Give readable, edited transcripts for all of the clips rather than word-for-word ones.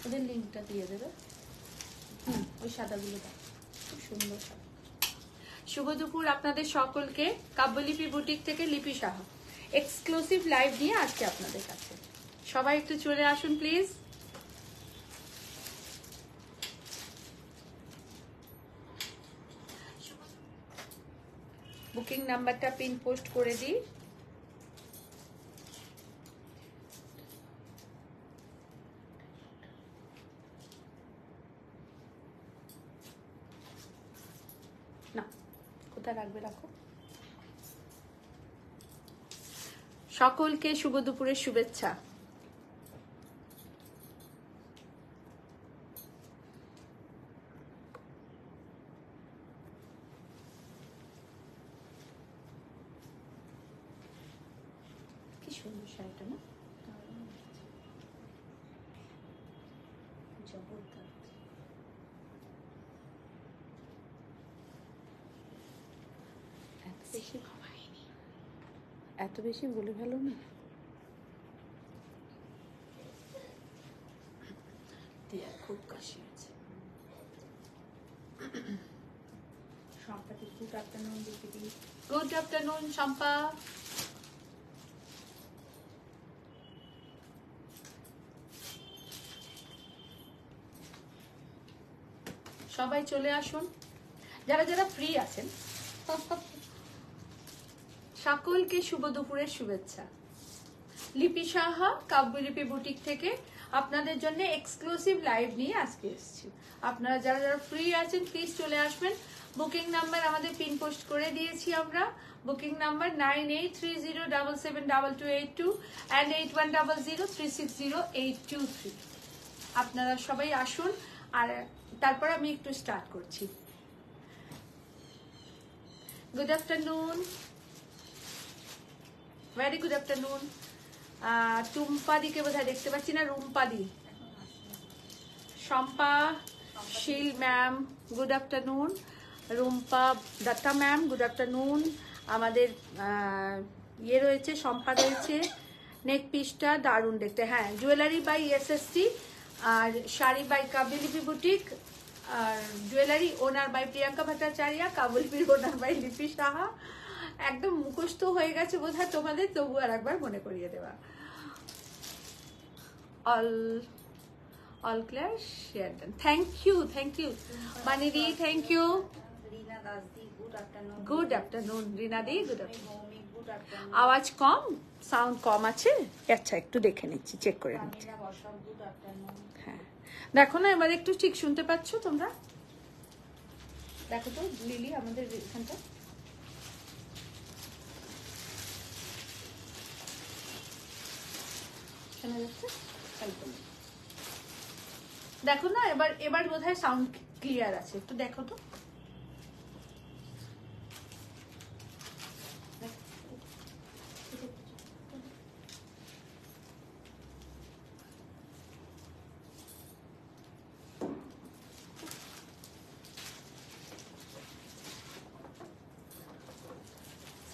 ওদের লিঙ্কটা দিয়ে দেবে। ওই সাদাগুলো দাও, খুব সুন্দর সাদা। শুভ দুপুর আপনাদের সকলকে। কাব্যলিপি বুটিক থেকে লিপি সাহা এক্সক্লুসিভ লাইভ নিয়ে আজকে আপনাদের কাছে। সবাই একটু চলে আসুন প্লিজ। বুকিং নাম্বারটা পিন পোস্ট করে দিই। না, কোথায় রাখবে রাখো। সকলকে শুভ দুপুরের শুভেচ্ছা। কি সুন্দর শাড়িটা না, এত বেশি বলে ভালো না। খুব কাশি আছে। গুড আফটারনুন দিদি। Good afternoon Shampa. সবাই চলে আসুন যারা যারা ফ্রি আছেন। সকলকে শুভ দুপুরের শুভেচ্ছা। লিপি সাহা কাব্যলিপি বুটিক থেকে আপনাদের জন্য এক্সক্লুসিভ লাইভ নিয়ে আজকে এসেছি। আপনারা যারা যারা ফ্রি আছেন প্লিজ চলে আসবেন। বুকিং নাম্বার আমাদের পিন পোস্ট করে দিয়েছি আমরা। Booking number 9830772282 and 8100360823। আপনারা সবাই আসুন। আর তারপর আমি একটু স্টার্ট করছি। Good afternoon, very good afternoon. টুম্পাদিকে বোধহয় দেখতে পাচ্ছি না, রুম্পাদি, Shampa, Sil ma'am good afternoon, Rumpa Datta ma'am good afternoon. আমাদের ইয়ে রয়েছে, শম্পা রয়েছে। নেক পিসটা দারুণ দেখতে। হ্যাঁ, জুয়েলারি বাই এসএসটি আর শাড়ি বাই কাব্যলিপি বুটিক আর jewellery owner by Priyanka Bhattacharya, কাব্যলিপির ওনার বাই লিপি সাহা। একদম মুখস্থ হয়ে গেছে বোধহয় তোমাদের, তবু আর একবার মনে করিয়ে দেওয়া। all clear, share done. Thank you Manidi, thank you. Reena Das the good afternoon Reena the good afternoon. আওয়াজ কম, সাউন্ড কম আছে? আচ্ছা, একটু দেখে নিচ্ছি, চেক করে নিচ্ছি। হ্যাঁ, দেখো না এবার একটু ঠিক শুনতে পাচ্ছ তোমরা? দেখো তো লিলি আমাদের এখানটা। শোনা যাচ্ছে? দেখো না এবার বোধহয় সাউন্ড ক্লিয়ার আছে, একটু দেখো তো।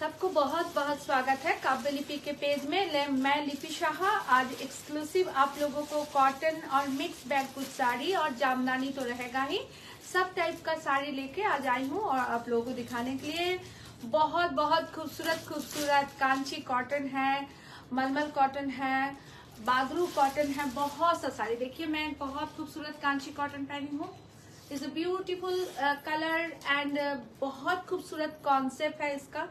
सबको बहुत बहुत स्वागत है काव्यलिपि के पेज में। मैं लिपि शाह आज एक्सक्लूसिव आप लोगों को कॉटन और मिक्स बैग कुछ साड़ी और जामदानी तो रहेगा ही, सब टाइप का साड़ी लेके आज आई हूँ और आप लोगों को दिखाने के लिए। बहुत बहुत खूबसूरत खूबसूरत कांची कॉटन है, मलमल कॉटन है, बागरू कॉटन है, बहुत सा साड़ी। देखिए मैं बहुत खूबसूरत कांची कॉटन पहनी हूँ। Is a beautiful colour and बहुत खूबसूरत कॉन्सेप्ट है इसका।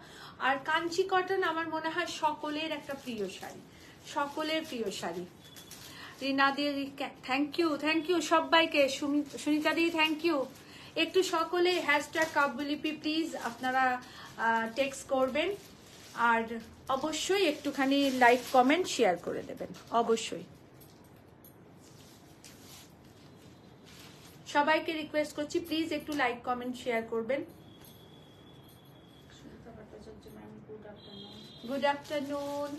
और कांची कॉटन আমার মনে হয় সকলের একটা প্রিয় শাড়ি, সকলের প্রিয় শাড়ি। রিনা দি থ্যাংক ইউ সবাইকে। সুনিতা দি থ্যাংক ইউ। একটু সকলে হ্যাশট্যাগ কাব্যলিপি প্লিজ আপনারা টেক্সট করবেন আর অবশ্যই একটুখানি লাইক কমেন্ট শেয়ার করে দেবেন অবশ্যই। সবাইকে রিকোয়েস্ট করছি প্লিজ একটু লাইক কমেন্ট শেয়ার করবেন। Good afternoon.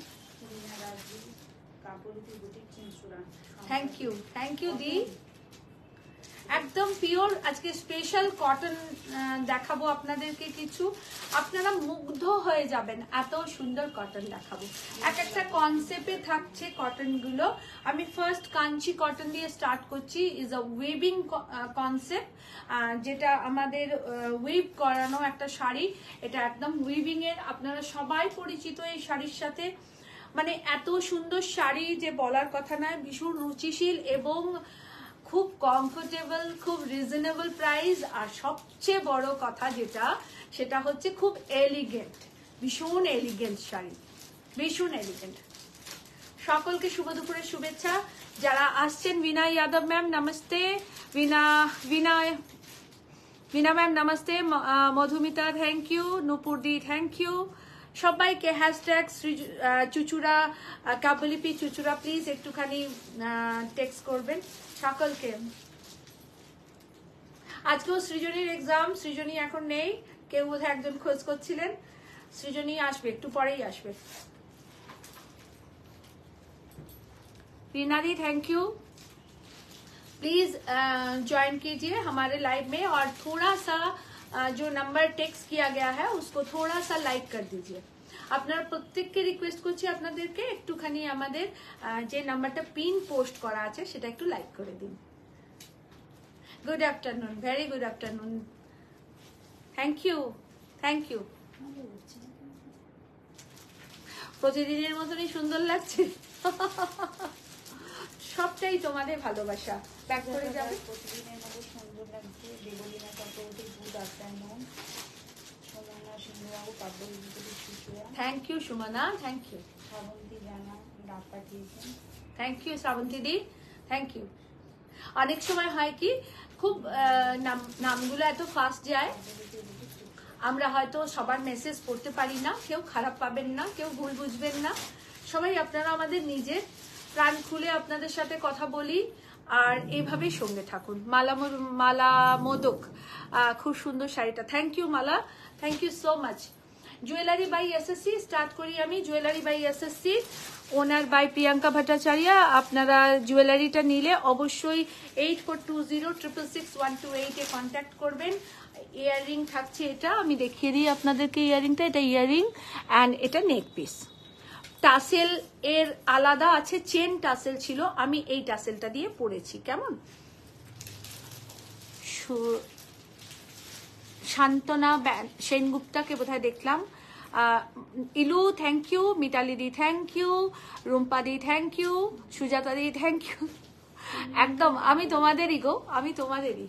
থ্যাংক ইউ দি। একদম পিওর। আজকে স্পেশাল কটন দেখাবো আপনাদেরকে কিছু, আপনারা মুগ্ধ হয়ে যাবেন, এত সুন্দর কটন দেখাবো। এক একটা কনসেপ্টে থাকছে কটন গুলো। আমি ফার্স্ট কাঞ্চি কটন দিয়ে স্টার্ট করছি। ইজ আ উইভিং কনসেপ্ট, যেটা আমাদের উইভ করানো একটা শাড়ি। এটা একদম উইভিং এর, আপনারা সবাই পরিচিত এই শাড়ির সাথে। মানে এত সুন্দর শাড়ি যে বলার কথা নয়, ভীষণ রুচিশীল এবং খুব কমফোর্টেবল, খুব রিজনেবল প্রাইস। আর সবচেয়ে বড় কথা যেটা, সেটা হচ্ছে খুব এলিগেন্ট, ভীষণ এলিগেন্ট শাড়ি, ভীষণ এলিগেন্ট। সকলকে শুভ দুপুরের শুভেচ্ছা। যারা আসছেন, বিনা যাদব ম্যাম নমস্তে, বিনা ম্যাম নমস্তে, মধুমিতা থ্যাংক ইউ, নুপুরদি থ্যাংক ইউ। সবাইকে হ্যাশট্যাগ চুচুড়া কাব্যলিপি চুচুড়া প্লিজ একটুখানি টেক্সট করবেন সকলকে। আজকেও সৃজনীর এক্সাম, সৃজনী এখন নেই, কেউ বোধহয় একজন খোঁজ করছিলেন। সৃজনী আসবে, একটু পরেই আসবে। रीना दी थैंक यू, प्लीज ज्वाइन कीजिए हमारे लाइव में और थोड़ा सा जो नंबर टेक्स्ट किया गया है उसको थोड़ा सा लाइक कर दीजिए। আপনারা প্রত্যেককে রিকোয়েস্ট করছি আপনাদেরকে একটুখানি আমাদের যে নাম্বারটা পিন পোস্ট করা আছে সেটা একটু লাইক করে দিন। Good afternoon, very good afternoon, thank you, thank you. প্রতিদিনের মতনই সুন্দর লাগছে। সবটাই তোমাদের ভালোবাসা। ব্যাক করে যাবে। প্রতিদিনের মতো সুন্দর লাগছে। Debolina Chakraborty good afternoon. Sumana Singhababu Kabyalipi Chuchura thank you Sumana, thank you. Srabanti Jana ডাক পাঠিয়েছেন, থ্যাংক ইউ শ্রাবন্তী দি, থ্যাংক ইউ। অনেক সময় হয় কি, খুব নামগুলো এত ফাস্ট যায়, আমরা হয়তো সবার মেসেজ পড়তে পারি না। কেউ খারাপ পাবেন না, কেউ ভুল বুঝবেন না। সবাই আপনারা আমাদের নিজের, প্রাণ খুলে আপনাদের সাথে কথা বলি আর এইভাবেই সঙ্গে থাকুন। মালা মোদক, খুব সুন্দর শাড়িটা, thank you Mala, thank you so much. Jewellery by SSC start করি আমি। Jewellery by SSC, owner by Priyanka Bhattacharya. আপনারা জুয়েলারিটা নিলে অবশ্যই 8420666128 এ কন্ট্যাক্ট করবেন। ইয়াররিং থাকছে, এটা আমি দেখিয়ে দিই আপনাদেরকে। ইয়াররিংটা, এটা ইয়াররিং অ্যান্ড এটা নেক পিস। টাসেল এর আলাদা আছে, চেন টাসেল ছিল, আমি এই টাসেলটা দিয়ে পরেছি। কেমন শান্তনা সেনগুপ্তাকে বোধহয় দেখলাম। ইলু থ্যাংক ইউ, মিতালি দি থ্যাংক ইউ, রুম্পা দি thank you, Sujata the thank you. একদম আমি তোমাদেরই গো, আমি তোমাদেরই।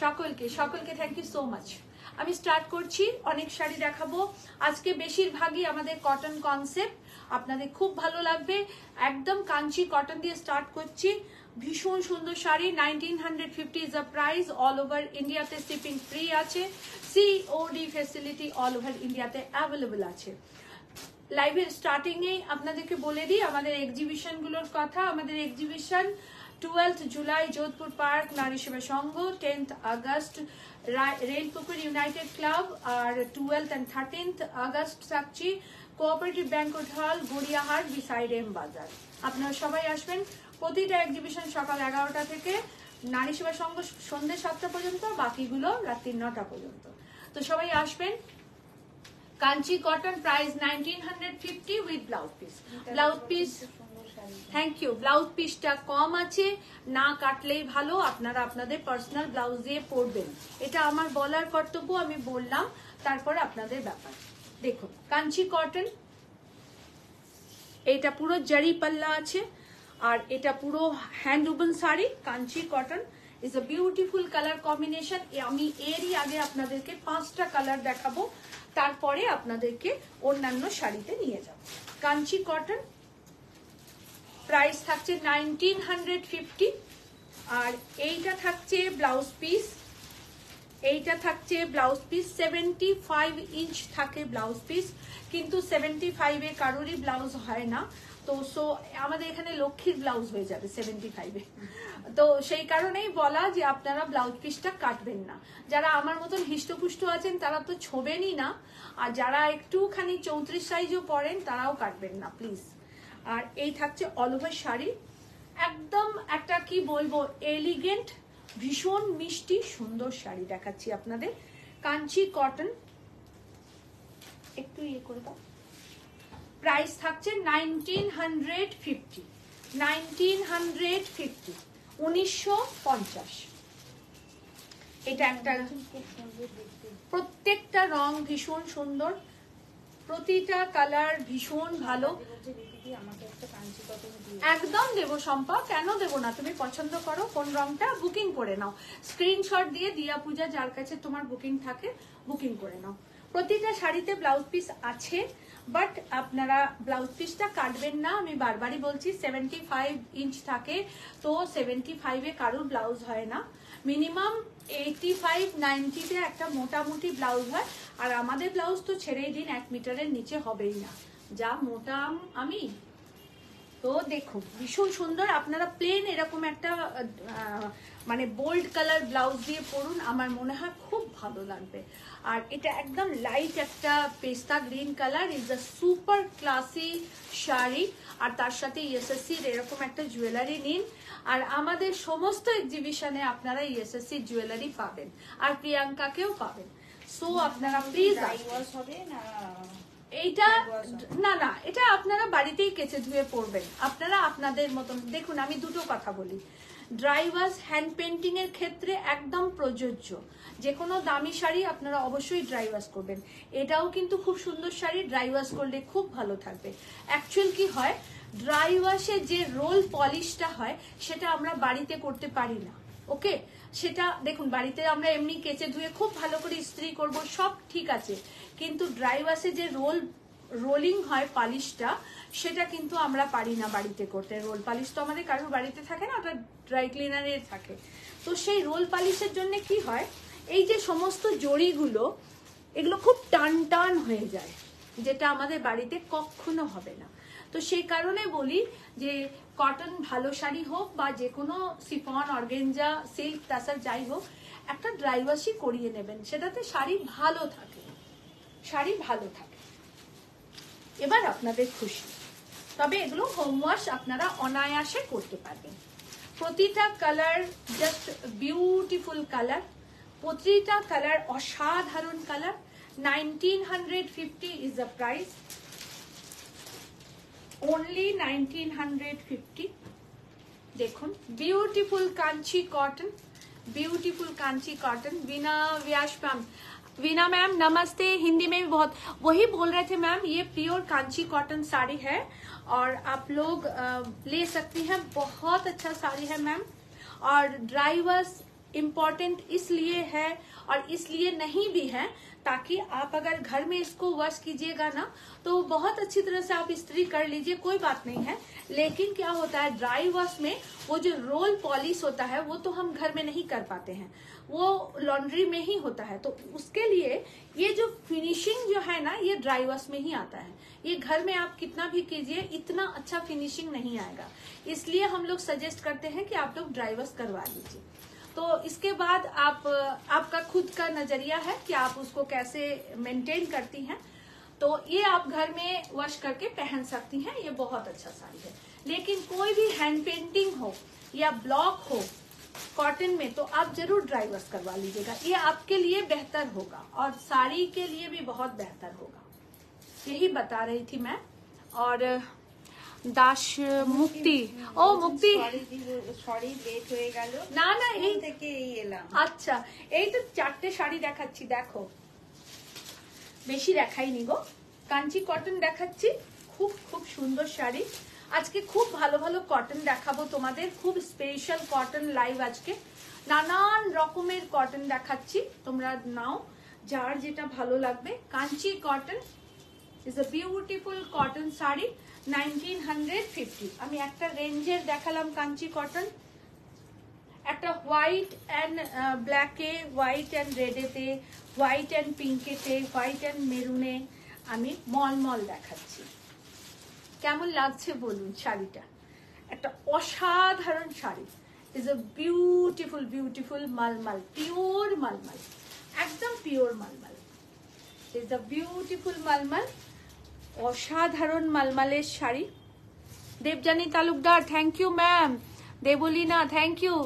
সকলকে সকলকে থ্যাংক ইউ সো মাচ। আমি স্টার্ট করছি, অনেক শাড়ি দেখাবো আজকে, বেশিরভাগই আমাদের কটন কনসেপ্ট, আপনাদের খুব ভালো লাগবে। একদম কাঞ্চি কটন দিয়ে স্টার্ট করছি। ভীষণ সুন্দর sari, 1950 is a price. All over ইন্ডিয়াতে শিপিং ফ্রি আছে, সিওডি ফেসিলিটি অল ওভার ইন্ডিয়াতে অ্যাভেলেবল আছে। লাইভের স্টার্টিং এ আপনাদেরকে বলে দিই আমাদের এক্সিবিশন গুলোর কথা। আমাদের exhibition 12th July Jodhpur park Nari Seva Sangha, 10th August Relpukur united club, আর 12th and 13th আগস্ট থাকছি cooperative banquet hall, Gariahat, beside M বাজার। আপনারা সবাই আসবেন। প্রতিটা এক্সিবিশন সকাল 11টা থেকে, নারী সেবা সংঘ সন্ধ্যে 7টা পর্যন্ত, বাকিগুলো রাত্রি 9টা পর্যন্ত। তো সবাই আসবেন। Kanchi cotton price 1950 with blouse piece. Blouse piece, thank you. Blouse পিসটা কম আছে, না কাটলেই ভালো, আপনারা আপনাদের পার্সোনাল ব্লাউজ দিয়ে পরবেন। এটা আমার বলার কর্তব্য, আমি বললাম, তারপর আপনাদের ব্যাপার। দেখুন কাঞ্চি কটন, এটা পুরো জারি পাল্লা আছে, আর এটা পুরো hand woven sari. Kanchi cotton is a beautiful colour combination. আমি এরই আগে আপনাদেরকে 5টা কালার দেখাবো, তারপরে আপনাদেরকে অন্যান্য শাড়িতে নিয়ে যাব। কাঞ্চি কটন প্রাইস থাকছে 1950, আর এইটা থাকছে ব্লাউজ পিস। এইটা থাকছে ব্লাউজ পিস, 75 ইঞ্চ থাকে ব্লাউজ পিস, কিন্তু 75-এ কারোরই ব্লাউজ হয় না। তো সো আমাদের এখানে লক্ষ্মীর ব্লাউজ হয়ে যাবে 75-এ। তো সেই কারণেই বলা যে আপনারা ব্লাউজ পিসটা কাটবেন না। যারা আমার মতন হিষ্টপুষ্ট আছেন তারা তো ছোবেনই না, আর যারা একটুখানি 34 সাইজও পরেন তারাও কাটবেন না প্লিজ। আর এই থাকছে অল ওভার শাড়ি, একদম একটা কি বলবো এলিগেন্ট ভীষণ মিষ্টি সুন্দর শাড়ি দেখাচ্ছি আপনাদের, কাঞ্চি কটন। একটু ইয়ে করে দাও। প্রাইস থাকছে 1950, 1950, 1950। এটা একটা খুব সুন্দর দেখতে, প্রত্যেকটা রং ভীষণ সুন্দর, প্রতিটা কালার ভীষণ ভালো। বলছে দিদি আমাকে একটা কাঞ্চি কটন দিও। একদম দেবো শম্পা, কেন দেবো না? তুমি পছন্দ করো কোন রংটা, বুকিং করে নাও, স্ক্রিনশট দিয়ে দিয়া পূজা যার কাছে তোমার বুকিং থাকে বুকিং করে নাও। প্রতিটা শাড়িতে ব্লাউজ পিস আছে, বাট আপনারা ব্লাউজ পিসটা কাটবেন না, আমি বারবারই বলছি 75 ইঞ্চ থাকে, তো 75-এ কারোর ব্লাউজ হয় না, মিনিমাম 85-90-তে একটা মোটামুটি ব্লাউজ হয়। আর আমাদের ব্লাউজ তো ছেড়েই দিন, 1 মিটারের নিচে হবেই না, যা মোটা আমি। তো দেখুন ভীষণ সুন্দর, আপনারা প্লেন এরকম একটা মানে বোল্ড কালার ব্লাউজ দিয়ে পরুন, আমার মনে হয় খুব ভালো লাগবে। আর এটা একদম লাইট একটা pista green colour, is a super classy sari. আর তার সাথে ইএসএসসির এরকম একটা জুয়েলারি নিন, আর আমাদের সমস্ত এক্সিবিশনে আপনারা ইএসএসসির জুয়েলারি পাবেন, আর প্রিয়াঙ্কাকেও পাবেন। সো আপনারা প্লিজ হবে না, এইটা না না, এটা আপনারা বাড়িতেই কেচে ধুয়ে পরবেন, আপনারা আপনাদের মতন। দেখুন আমি দুটো কথা বলি, ড্রাই ওয়াশ হ্যান্ড পেন্টিং এর ক্ষেত্রে একদম প্রযোজ্য। যে কোনো দামি শাড়ি আপনারা অবশ্যই ড্রাই ওয়াশ করবেন, এটাও কিন্তু খুব সুন্দর শাড়ি, ড্রাই ওয়াশ করলে খুব ভালো থাকবে। অ্যাকচুয়াল কি হয়, ড্রাই ওয়াশে যে রোল পলিশটা হয় সেটা আমরা বাড়িতে করতে পারি না। ওকে, সেটা দেখুন বাড়িতে আমরা এমনি কেচে ধুয়ে খুব ভালো করে ইস্ত্রি করব, সব ঠিক আছে, কিন্তু ড্রাই ওয়াশে যে রোলিং হয় পালিশটা, সেটা কিন্তু আমরা পারি না বাড়িতে করতে। রোল পালিশ তো আমাদের কারোর বাড়িতে থাকে না, ওটা ড্রাই ক্লিনারের থাকে। তো সেই রোল পালিশের জন্য কি হয়, এই যে সমস্ত জড়িগুলো এগুলো খুব টান টান হয়ে যায়, যেটা আমাদের বাড়িতে কখনো হবে না। তো সেই কারণে বলি যে কটন ভালো শাড়ি হোক বা যে কোনো সিফন, অর্গেঞ্জা, সিল্ক, তাসার যাই হোক, একটা ড্রাই ওয়াশই করিয়ে নেবেন, সেটাতে শাড়ি ভালো থাকে, শাড়ি ভালো থাকে। এবার আপনাদের খুশি, তবে এগুলো হোম ওয়াশ আপনারা অনায়াসে করতে পারবেন। প্রতিটা কালার জাস্ট বিউটিফুল কালার, প্রতিটা কালার অসাধারণ colour. 1950 is the price, only 1950। দেখুন beautiful Kanchi cotton, beautiful Kanchi cotton. Veena Vyas ma'am, Veena ma'am नमस्ते, हिंदी में भी बहुत वही बोल रहे थे मैम, ये प्योर कांची कॉटन साड़ी है और आप लोग ले सकती हैं, बहुत अच्छा साड़ी है मैम। और ड्राई वॉश इम्पोर्टेंट इसलिए है और इसलिए नहीं भी है, ताकि आप अगर घर में इसको वॉश कीजिएगा ना तो बहुत अच्छी तरह से आप इस्त्री कर लीजिए, कोई बात नहीं है। लेकिन क्या होता है, ड्राई वॉश में वो जो रोल पॉलिश होता है वो तो हम घर में नहीं कर पाते हैं, वो लॉन्ड्री में ही होता है। तो उसके लिए ये जो फिनिशिंग जो है ना, ये ड्राई वॉश में ही आता है। ये घर में आप कितना भी कीजिए इतना अच्छा फिनिशिंग नहीं आएगा, इसलिए हम लोग सजेस्ट करते हैं कि आप लोग ड्राई वॉश करवा लीजिए। तो इसके बाद आपका खुद का नजरिया है कि आप उसको कैसे मेंटेन करती हैं, तो ये आप घर में वॉश करके पहन सकती हैं, ये बहुत अच्छा साड़ी है। लेकिन कोई भी हैंड पेंटिंग हो या ब्लॉक हो कॉटन में तो आप जरूर ड्राई वॉश करवा लीजिएगा, ये आपके लिए बेहतर होगा और साड़ी के लिए भी बहुत बेहतर होगा, यही बता रही थी मैं। और দাস মুক্তি, ও মুক্তি, সরি লেট হয়ে গেল, না না এই থেকে এই এলাম। আচ্ছা, এই তো 4টে শাড়ি দেখাচ্ছি, দেখো বেশি দেখাইনি গো, কাঞ্চি কটন দেখাচ্ছি, খুব খুব সুন্দর শাড়ি। আজকে খুব ভালো ভালো কটন দেখাবো তোমাদের, খুব স্পেশাল কটন লাইভ, আজকে নানান রকমের কটন দেখাচ্ছি, তোমরা নাও যার যেটা ভালো লাগবে। Kanchi cotton is a beautiful cotton sari, 1950। আমি একটা রেঞ্জের দেখালাম কাঞ্চি কটন, একটা হোয়াইট অ্যান্ড ব্ল্যাকে, হোয়াইট অ্যান্ড রেডেতে, হোয়াইট অ্যান্ড পিঙ্কেতে, হোয়াইট অ্যান্ড মেরুনে আমি মলমল দেখাচ্ছি। কেমন লাগছে বলুন শাড়িটা, একটা অসাধারণ sari, is a beautiful beautiful mulmul, pure mulmul, একদম pure mulmul, is a beautiful mulmul, অসাধারণ মালমালের sari. Debjani Talukdar thank you ma'am, Debolina thank you,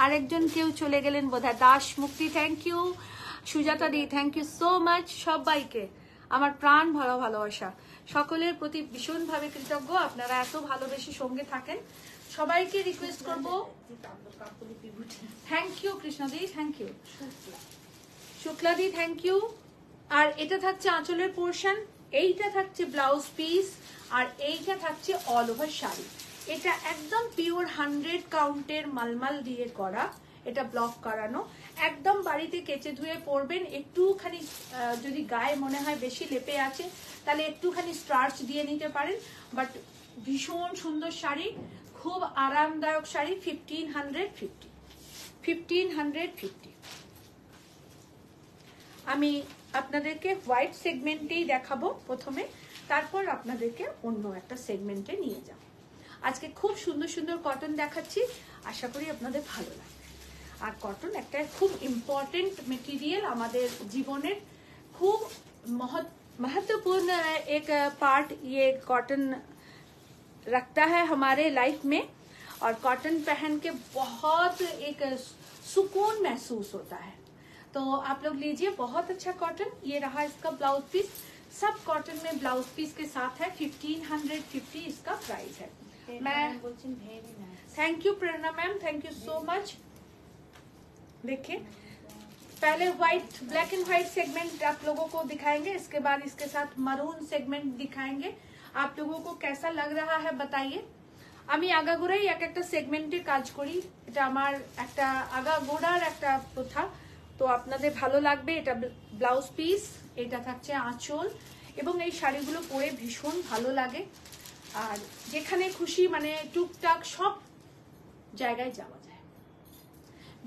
আরেকজন কেউ চলে গেলেন বোধহয়, Das Mukti, thank you. Sujata the, thank you so much. সবাইকে আমার প্রাণ ভরা ভালোবাসা, সকলের প্রতি ভীষণভাবে কৃতজ্ঞ, আপনারা এত ভালোবেসে সঙ্গে থাকেন। সবাইকে রিকোয়েস্ট করবো, থ্যাংক ইউ কৃষ্ণদি, থ্যাংক ইউ শুক্লাদি, থ্যাংক ইউ। আর এটা থাকছে আঁচলের পোর্শন, এইটা থাকছে ব্লাউজ পিস, আর এইটা থাকছে অল ওভার শাড়ি। এটা একদম পিওর 100 কাউন্টের মালমাল দিয়ে করা, এটা ব্লক করানো। একদম বাড়িতে কেচে ধুয়ে পরবেন। একটুখানি যদি গায়ে মনে হয় বেশি লেপে আছে তাহলে একটুখানি স্টার্চ দিয়ে নিতে পারেন, বাট ভীষণ সুন্দর শাড়ি, খুব আরামদায়ক শাড়ি। 1550। আমি আপনাদেরকে হোয়াইট সেগমেন্টেই দেখাবো প্রথমে, তারপর আপনাদেরকে অন্য একটা সেগমেন্টে নিয়ে যাব। আজকে খুব সুন্দর সুন্দর কটন দেখাচ্ছি, আশা করি আপনাদের ভালো লাগবে। আর কটন একটা খুব इम्पोर्टेंट मटेरियल, আমাদের জীবনের খুব महत्वपूर्ण एक पार्ट ये कॉटन रखता है हमारे लाइफ में। और कॉटन पहन के बहुत एक सुकून महसूस होता है। तो आप लोग लीजिए, बहुत अच्छा कॉटन। ये रहा इसका ब्लाउज पीस, सब कॉटन में ब्लाउज पीस के साथ है। 1550 इसका प्राइस है। मैं thank you Prerna ma'am, thank you so much. देखिए, पहले white, black and white segment आप लोगों को दिखाएंगे, इसके बाद इसके साथ मरून सेगमेंट दिखाएंगे। आप लोगों को कैसा लग रहा है बताइए। আমি আগাগোড়াই এক একটা সেগমেন্টে কাজ করি, এটা আমার একটা আগাগোড়ার একটা প্রথা, তো আপনাদের ভালো লাগবে। এটা ব্লাউজ পিস, এটা থাকছে আঁচল, এবং এই শাড়িগুলো পরে ভীষণ ভালো লাগে। আর যেখানে খুশি মানে টুকটাক সব জায়গায় যাওয়া যায়।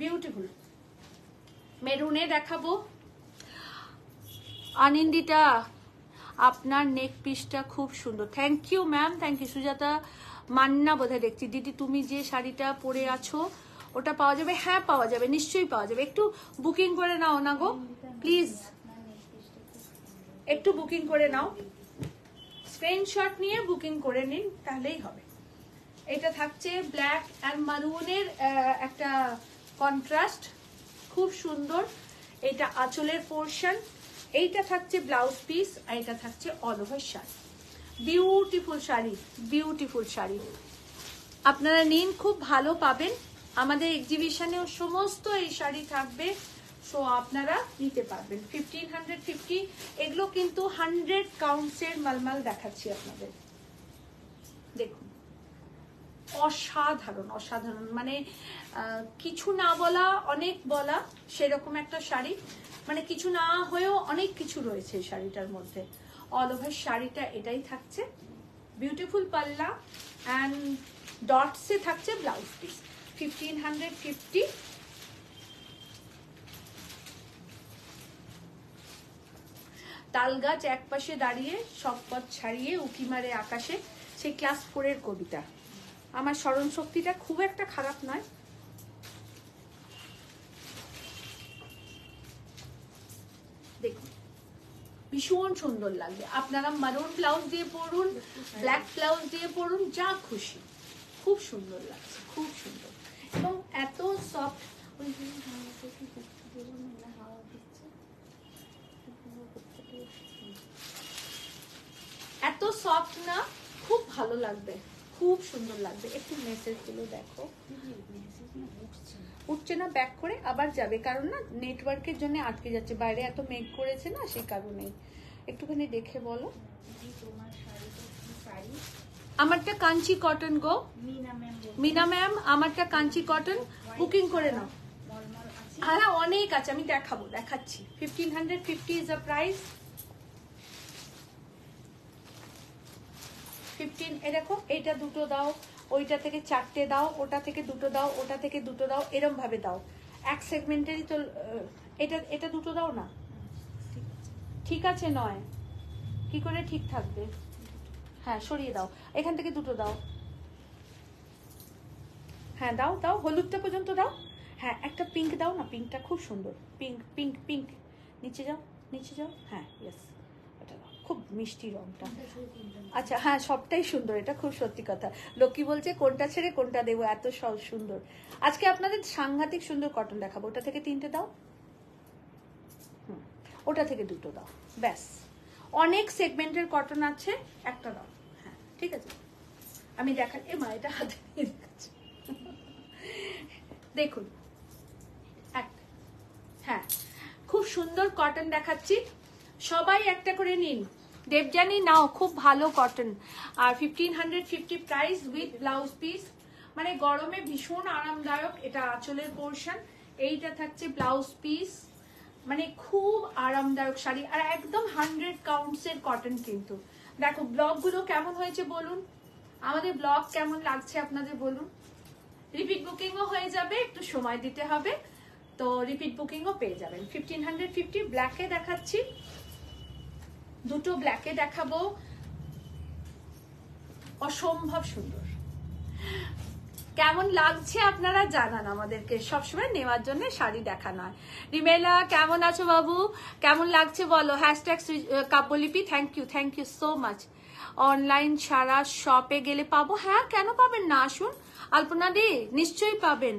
বিউটিফুল। মেরুনে দেখাবো। আনন্দিতা, আপনার নেক পিসটা খুব সুন্দর, thank you ma'am, thank you. Sujata Manna বোধহয় দেখছি। দিদি তুমি যে শাড়িটা পরে আছো ওটা পাওয়া যাবে? হ্যাঁ পাওয়া যাবে, নিশ্চয়ই পাওয়া যাবে। একটু বুকিং করে নাও না গো প্লিজ, একটু বুকিং করে নাও, স্ক্রিনশট নিয়ে বুকিং করে নিন, তাহলেই হবে। এটা থাকছে ব্ল্যাক অ্যান্ড মারুনের একটা কন্ট্রাস্ট, খুব সুন্দর। এটা আঁচলের পোর্শন, এইটা থাকছে ব্লাউজ পিস, আর এটা থাকছে all over sari. Beautiful sari, beautiful sari. আপনারা নিন, খুব ভালো পাবেন। আমাদের এক্সিবিশনেও সমস্ত এই শাড়ি থাকবে, সো আপনারা নিতে পারবেন। 1550। এগুলো কিন্তু 100 কাউন্টসের মালমাল দেখাচ্ছি আপনাদের। দেখুন, অসাধারণ অসাধারণ, মানে কিছু না বলা অনেক বলা, সেরকম একটা শাড়ি। মানে কিছু না হয়েও অনেক কিছু রয়েছে এই শাড়িটার মধ্যে। অল ওভার শাড়িটা এটাই থাকছে, বিউটিফুল পাল্লা অ্যান্ড ডটসে থাকছে ব্লাউজ পিস। 1550। তাল গাছ এক পাশে দাঁড়িয়ে সব পথ ছাড়িয়ে উঁকি মারে আকাশে, সেই ক্লাস 4-এর কবিতা। আমার স্মরণ শক্তিটা খুব একটা খারাপ নয়। দেখুন, ভীষণ সুন্দর লাগবে। আপনারা মারুন ব্লাউজ দিয়ে পরুন, ব্ল্যাক ব্লাউজ দিয়ে পরুন, যা খুশি, খুব সুন্দর লাগছে, খুব সুন্দর। এবং এত সফট, এত সফট না, খুব ভালো লাগবে, খুব সুন্দর লাগবে। একটু মেসেজ গুলো দেখো, উঠছে না, ব্যাক করে আবার যাবে, কারণ না নেটওয়ার্কের জন্য আটকে যাচ্ছে, বাইরে এত মেঘ করেছে না, সেই কারণেই। একটুখানি দেখে বলো। আমারটা কাঞ্চি কটন গো, মিনা ম্যাম, আমারটা কাঞ্চি কটন, বুকিং করে নাও। হ্যাঁ অনেক আছে, আমি দেখাবো, দেখাচ্ছি। 1550 ইজ দ্য প্রাইস। 15। এ দেখো, এইটা দুটো দাও, ওইটা থেকে 4টে দাও, ওটা থেকে দুটো দাও, ওটা থেকে দুটো দাও, এরম ভাবে দাও। এক সেগমেন্টেরই তো। এটা এটা দুটো দাও না, ঠিক আছে? নয়, কি করে ঠিক থাকবে? হ্যাঁ সরিয়ে দাও, এখান থেকে দুটো দাও। হ্যাঁ দাও দাও, হলুদটা পর্যন্ত দাও। হ্যাঁ একটা পিঙ্ক দাও না, পিঙ্কটা খুব সুন্দর, পিঙ্ক পিঙ্ক পিঙ্ক। নিচে যাও, নিচে যাও, হ্যাঁ ইয়েস, এটা দাও। খুব মিষ্টি রংটা। আচ্ছা হ্যাঁ, সবটাই সুন্দর, এটা খুব সত্যি কথা। লক্ষ্মী বলছে কোনটা ছেড়ে কোনটা দেবো, এত সুন্দর। আজকে আপনাদের সাংঘাতিক সুন্দর কটন দেখাবো। ওটা থেকে 3টে দাও, ওটা থেকে 2টো দাও, ব্যাস। অনেক সেগমেন্টের কটন আছে, একটা দাও। হ্যাঁ ঠিক আছে, আমি দেখা মা এটা হাতে নিয়ে দেখাচ্ছি। দেখুন হ্যাঁ, খুব সুন্দর কটন দেখাচ্ছি, সবাই একটা করে নিন। দেবযানী নাও, খুব ভালো কটন। আর 1550 প্রাইস উইথ ব্লাউজ পিস, মানে গরমে ভীষণ আরামদায়ক। এটা আঁচলের পোর্শন, এইটা থাকছে ব্লাউজ পিস, মানে খুব আরামদায়ক শাড়ি। আর একদম 100 কাউন্টসের কটন কিন্তু। দেখো ব্লগ গুলো কেমন হয়েছে বলুন, আমাদের ব্লগ কেমন লাগছে আপনাদের বলুন। রিপিট বুকিংও হয়ে যাবে, একটু সময় দিতে হবে, তো রিপিট বুকিংও পেয়ে যাবেন। 1550 ব্ল্যাকে দেখাচ্ছি, 2টো ব্ল্যাকে দেখাবো, অসম্ভব সুন্দর। কেমন লাগছে আপনারা জানান আমাদেরকে, সবসময় নেওয়ার জন্য শাড়ি দেখানো হয়। রিমেলা কেমন আছো বাবু, কেমন লাগছে বলো, hashtag Kabyalipi. Thank you so much. Online ছাড়া শপে গেলে পাবো? হ্যাঁ কেন পাবেন না, আসুন আলপনা দি, নিশ্চয়ই পাবেন।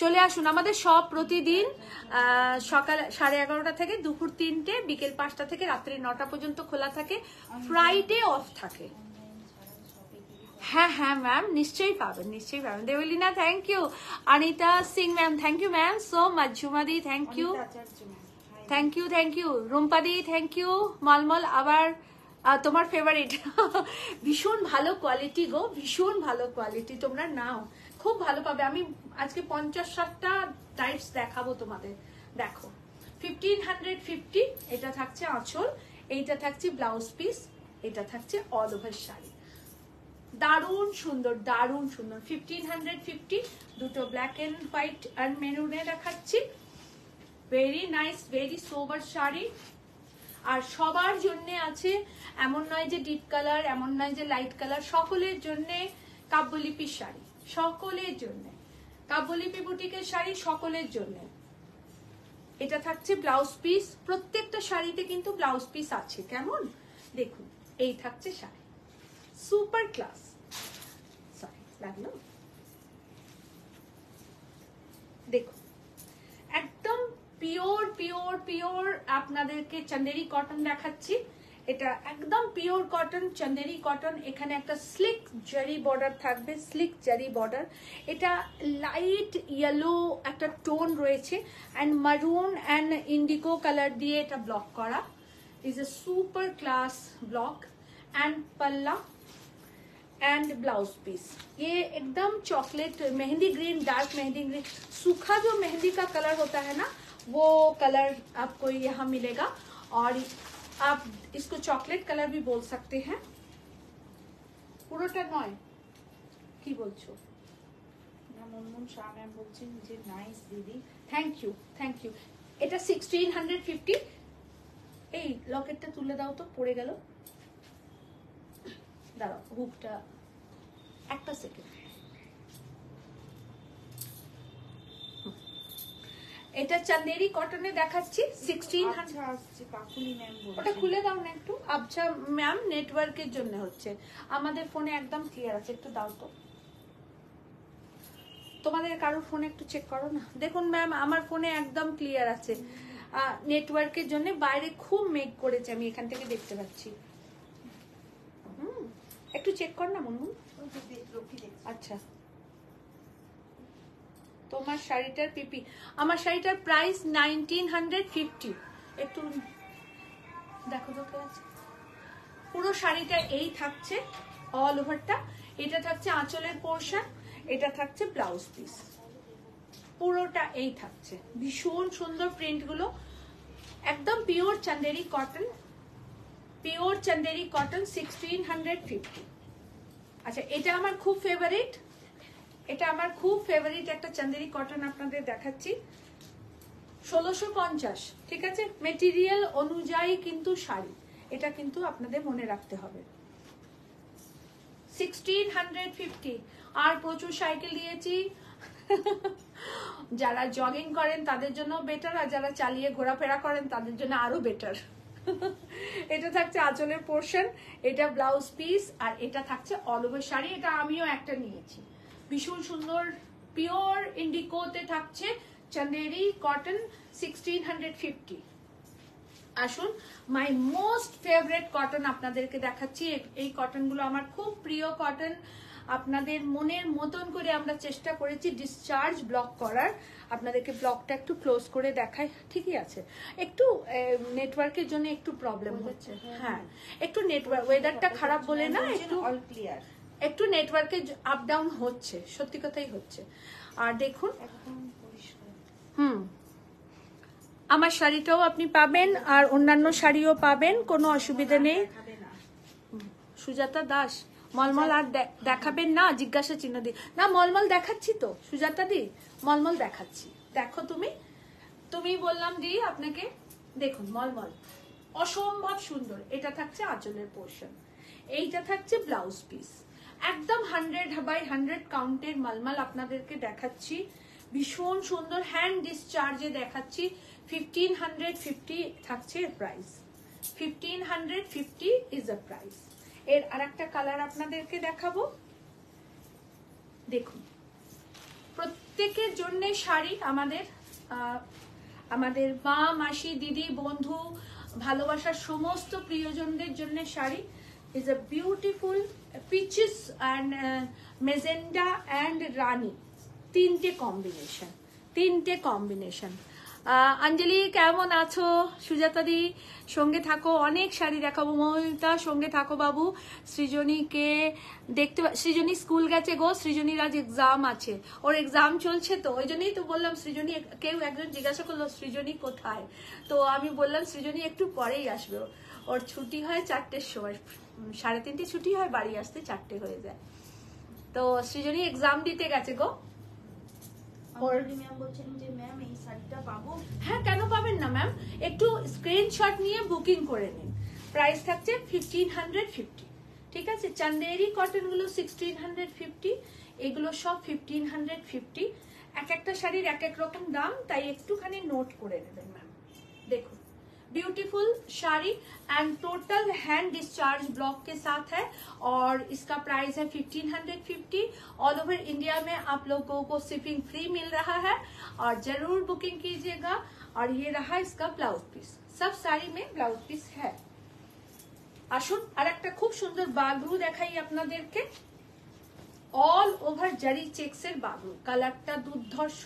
চলে আসুন, আমাদের সব প্রতিদিন সকাল 11:30 থেকে দুপুর 3টে, বিকেল 5টা থেকে রাত্রি 9টা পর্যন্ত খোলা থাকে, ফ্রাইডে অফ থাকে। হ্যাঁ হ্যাঁ ম্যাম, নিশ্চয়ই পাবেন, নিশ্চয়ই পাবেন। Debolina thank you. Anita Singh ma'am thank you ma'am so much. ঝুমাদি থ্যাংক ইউ, থ্যাংক ইউ। রুম্পাদি থ্যাংক ইউ। মলমল আবার তোমার ফেভারিট। ভীষণ ভালো কোয়ালিটি গো, ভীষণ ভালো কোয়ালিটি, তোমরা নাও, খুব ভালো পাবে। আমি আজকে 50-60টা টাইপস দেখাবো তোমাদের। দেখো 1550, এটা থাকছে আঁচল, এইটা থাকছে ব্লাউজ পিস, এটা থাকছে অল ওভার শাড়ি। দারুণ সুন্দর, দারুণ সুন্দর। 1550, 2টো ব্ল্যাক এন্ড হোয়াইট আর মেরুনে দেখাচ্ছি। ভেরি নাইস, ভেরি সোবার শাড়ি। আর সবার জন্য আছে, এমন নয় যে ডিপ কালার, এমন নয় যে লাইট কালার, সকলের জন্য কাব্যলিপির শাড়ি, সকলের জন্য কাব্যলিপি বুটিকের শাড়ি, সকলের জন্য। এটা থাকছে ব্লাউজ পিস, প্রত্যেকটা শাড়িতে কিন্তু ব্লাউজ পিস আছে। কেমন দেখুন, এই থাকছে শাড়ি, সুপার ক্লাস। সরি লাগলো, দেখুন একদম পিওর পিওর পিওর আপনাদেরকে চন্দেরি কটন দেখাচ্ছি। এটা একদম পিওর কটন, চন্দেরি কটন। এখানে একটা স্লিক জারি বর্ডার থাকবে, স্লিক জারি বর্ডার। এটা লাইট ইয়েলো একটা টোন রয়েছে, অ্যান্ড মারুন অ্যান্ড ইন্ডিগো কালার দিয়ে এটা ব্লক করা। Is a super class block. And पल्ला एंड ब्लाउज पीस, ये एकदम chocolate mehndi green, dark mehndi green, सूखा जो मेहंदी का कलर होता है ना, वो कलर आपको यहाँ मिलेगा। और आप इसको चॉकलेट कलर भी बोल सकते हैं। পুরোটা নয়, কি বলছো না? মুনমুন শাহ ম্যাম বলছেন যে নাইস দিদি, থ্যাংক ইউ থ্যাংক ইউ। এটা 1650। এই লকেটটা তুলে দাও তো, পড়ে গেল, দাঁড়াও হুকটা একটা সেকেন্ড। এটা চান্দেরি কটনে দেখাচ্ছি 1600। কাকুলি ম্যাম বলছেন ওটা খুলে দাও না একটু। আচ্ছা ম্যাম, নেটওয়ার্কের জন্য হচ্ছে, আমাদের ফোনে একদম ক্লিয়ার আছে, একটু দাও তো। তোমাদের কারোর ফোনে একটু চেক করো না। দেখুন ম্যাম, আমার ফোনে একদম ক্লিয়ার আছে, নেটওয়ার্কের জন্য বাইরে খুব মেঘ করেছে, আমি এখান থেকে দেখতে পাচ্ছি। একটু চেক কর না মুনমুন। আচ্ছা, তোমার শাড়িটার পিপি, আমার শাড়িটার প্রাইস 1950। একটু দেখো তো কে আছে। পুরো শাড়িটা এই থাকছে, অল ওভারটা। এটা থাকছে আঁচলের পোর্শন, এটা থাকছে ব্লাউজ পিস, পুরোটা এই থাকছে। ভীষণ সুন্দর প্রিন্ট গুলো, একদম pure Chanderi cotton, pure Chanderi cotton 1650। আচ্ছা, এটা আমার খুব ফেভারিট, এটা আমার খুব ফেভারিট একটা চান্দেরি কটন আপনাদের দেখাচ্ছি। 1650, ঠিক আছে। মেটেরিয়াল অনুযায়ী কিন্তু শাড়ি, এটা কিন্তু আপনাদের মনে রাখতে হবে। 1650। আর প্রচুর সাইকেল দিয়েছি। যারা জগিং করেন তাদের জন্য বেটার, আর যারা চালিয়ে ঘোরাফেরা করেন তাদের জন্য আরো বেটার। এটা থাকছে আঁচলের পোর্শন, এটা ব্লাউজ পিস, আর এটা থাকছে অল ওভার শাড়ি। এটা আমিও একটা নিয়েছি, ভীষণ সুন্দর পিওর ইন্ডিকোতে থাকছে, চন্দেরি কটন 1650। আসুন, মাই মোস্ট ফেভারিট কটন আপনাদেরকে দেখাচ্ছি। এই কটনগুলো আমার খুব প্রিয় কটন। আপনাদের মনের মতন করে আমরা চেষ্টা করেছি ডিসচার্জ ব্লক করার। আপনাদেরকে ব্লকটা একটু ক্লোজ করে দেখাই, ঠিকই আছে। একটু নেটওয়ার্কের জন্য একটু প্রবলেম হচ্ছে, হ্যাঁ একটু নেটওয়ার্ক, ওয়েদারটা খারাপ বলে না, একটু অল ক্লিয়ার, একটু নেটওয়ার্কের আপ ডাউন হচ্ছে, সত্যি কথাই হচ্ছে। আর দেখুন, আমার শাড়িটাও আপনি পাবেন আর অন্যান্য শাড়িও পাবেন, কোনো অসুবিধা নেই। সুজাতা দাস, মলমল আর দেখাবেন না? জিজ্ঞাসা চিহ্ন দি না, মলমল দেখাচ্ছি তো সুজাতা দি, মলমল দেখাচ্ছি, দেখো তুমি, তুমি বললাম দি আপনাকে, দেখুন মলমল অসম্ভব সুন্দর। এটা থাকছে আঁচলের পোর্শন, এইটা থাকছে ব্লাউজ পিস, একদম 100/100 কাউন্টের মলমল আপনাদেরকে দেখাচ্ছি, ভীষণ সুন্দর হ্যান্ড ডিসচার্জে দেখাচ্ছি। 1550 থাকছে এর প্রাইস, 1550 ইজ দ্য প্রাইস। এর আরেকটা কালার আপনাদেরকে দেখাবো, দেখুন প্রত্যেকের জন্য শাড়ি, আমাদের মা মাসি দিদি বন্ধু ভালোবাসার সমস্ত প্রিয়জনদের জন্য sari. Is a beautiful peaches and magenta and Rani, তিনটে কম্বিনেশন। অঞ্জলি কেমন আছো? সুজাতা দি সঙ্গে থাকো, অনেক শাড়ি দেখাবো। মৌমিতা সঙ্গে থাকো বাবু। সৃজনীকে দেখতে, সৃজনী স্কুল গেছে গো, সৃজনীর আজ এক্সাম আছে, ওর এক্সাম চলছে, তো ওই জন্যই তো বললাম সৃজনী, কেউ একজন জিজ্ঞাসা করলো সৃজনী কোথায়, তো আমি বললাম সৃজনী একটু পরেই আসবে, ওর ছুটি হয় 4টের সময়, 3:30 ছুটি হয়, বাড়ি আসতে 4টে হয়ে যায়, তো সৃজনী এক্সাম দিতে গেছে গো। হ্যাঁ কেন পাবেন না ম্যাম, একটু স্ক্রিনশট নিয়ে বুকিং করে নিন। প্রাইস থাকছে 1550, ঠিক আছে। চান্দেরি কটন গুলো 1650, এগুলো সব 1550। এক একটা শাড়ির এক এক রকম দাম, তাই একটুখানি নোট করে নেবেন ম্যাম। देखो beautiful sari and total hand discharge block के साथ है और इसका प्राइस है 1550। ऑल ओवर इंडिया में आप लोगों को शिपिंग फ्री मिल रहा है और जरूर बुकिंग कीजिएगा। और ये रहा इसका ब्लाउज पीस, सब साड़ी में ब्लाउज पीस है। আসুন আর একটা খুব সুন্দর বাগরু দেখাই আপনাদেরকে, অল ওভার জারি চেক্সের বাগরু, কালারটা দুর্ধর্ষ।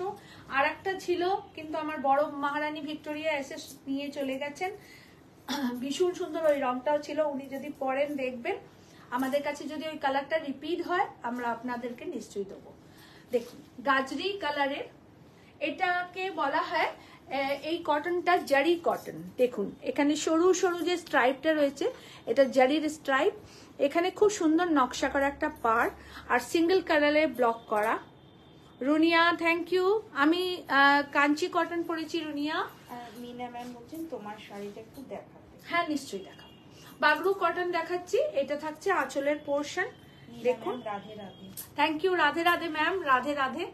আর একটা ছিল কিন্তু আমার বড় মহারানী ভিক্টোরিয়া এসে নিয়ে চলে গেছেন, ভীষণ সুন্দর ওই রংটাও ছিল, উনি যদি পরেন দেখবেন। আমাদের কাছে যদি ওই কালারটা রিপিট হয় আমরা আপনাদেরকে নিশ্চয়ই দেবো। দেখুন গাজরি কালারের, এটাকে বলা হয়, এই কটনটা জারি কটন। দেখুন এখানে সরু সরু যে স্ট্রাইপটা রয়েছে এটা জারির স্ট্রাইপ, এখানে খুব সুন্দর নকশা করা একটা পার আর সিঙ্গেল কালারে ব্লক করা। Runia thank you. আমি কাঞ্চি কটন পরেছি রুনিয়া। মিনা ম্যাম বলছেন তোমার শাড়িটা একটু দেখাতে। হ্যাঁ নিশ্চয়ই দেখাবো। বাগরু কটন দেখাচ্ছি, এটা থাকছে আঁচলের পোর্শন। देखो Radhe Radhe, thank you Radhe Radhe ma'am, Radhe Radhe.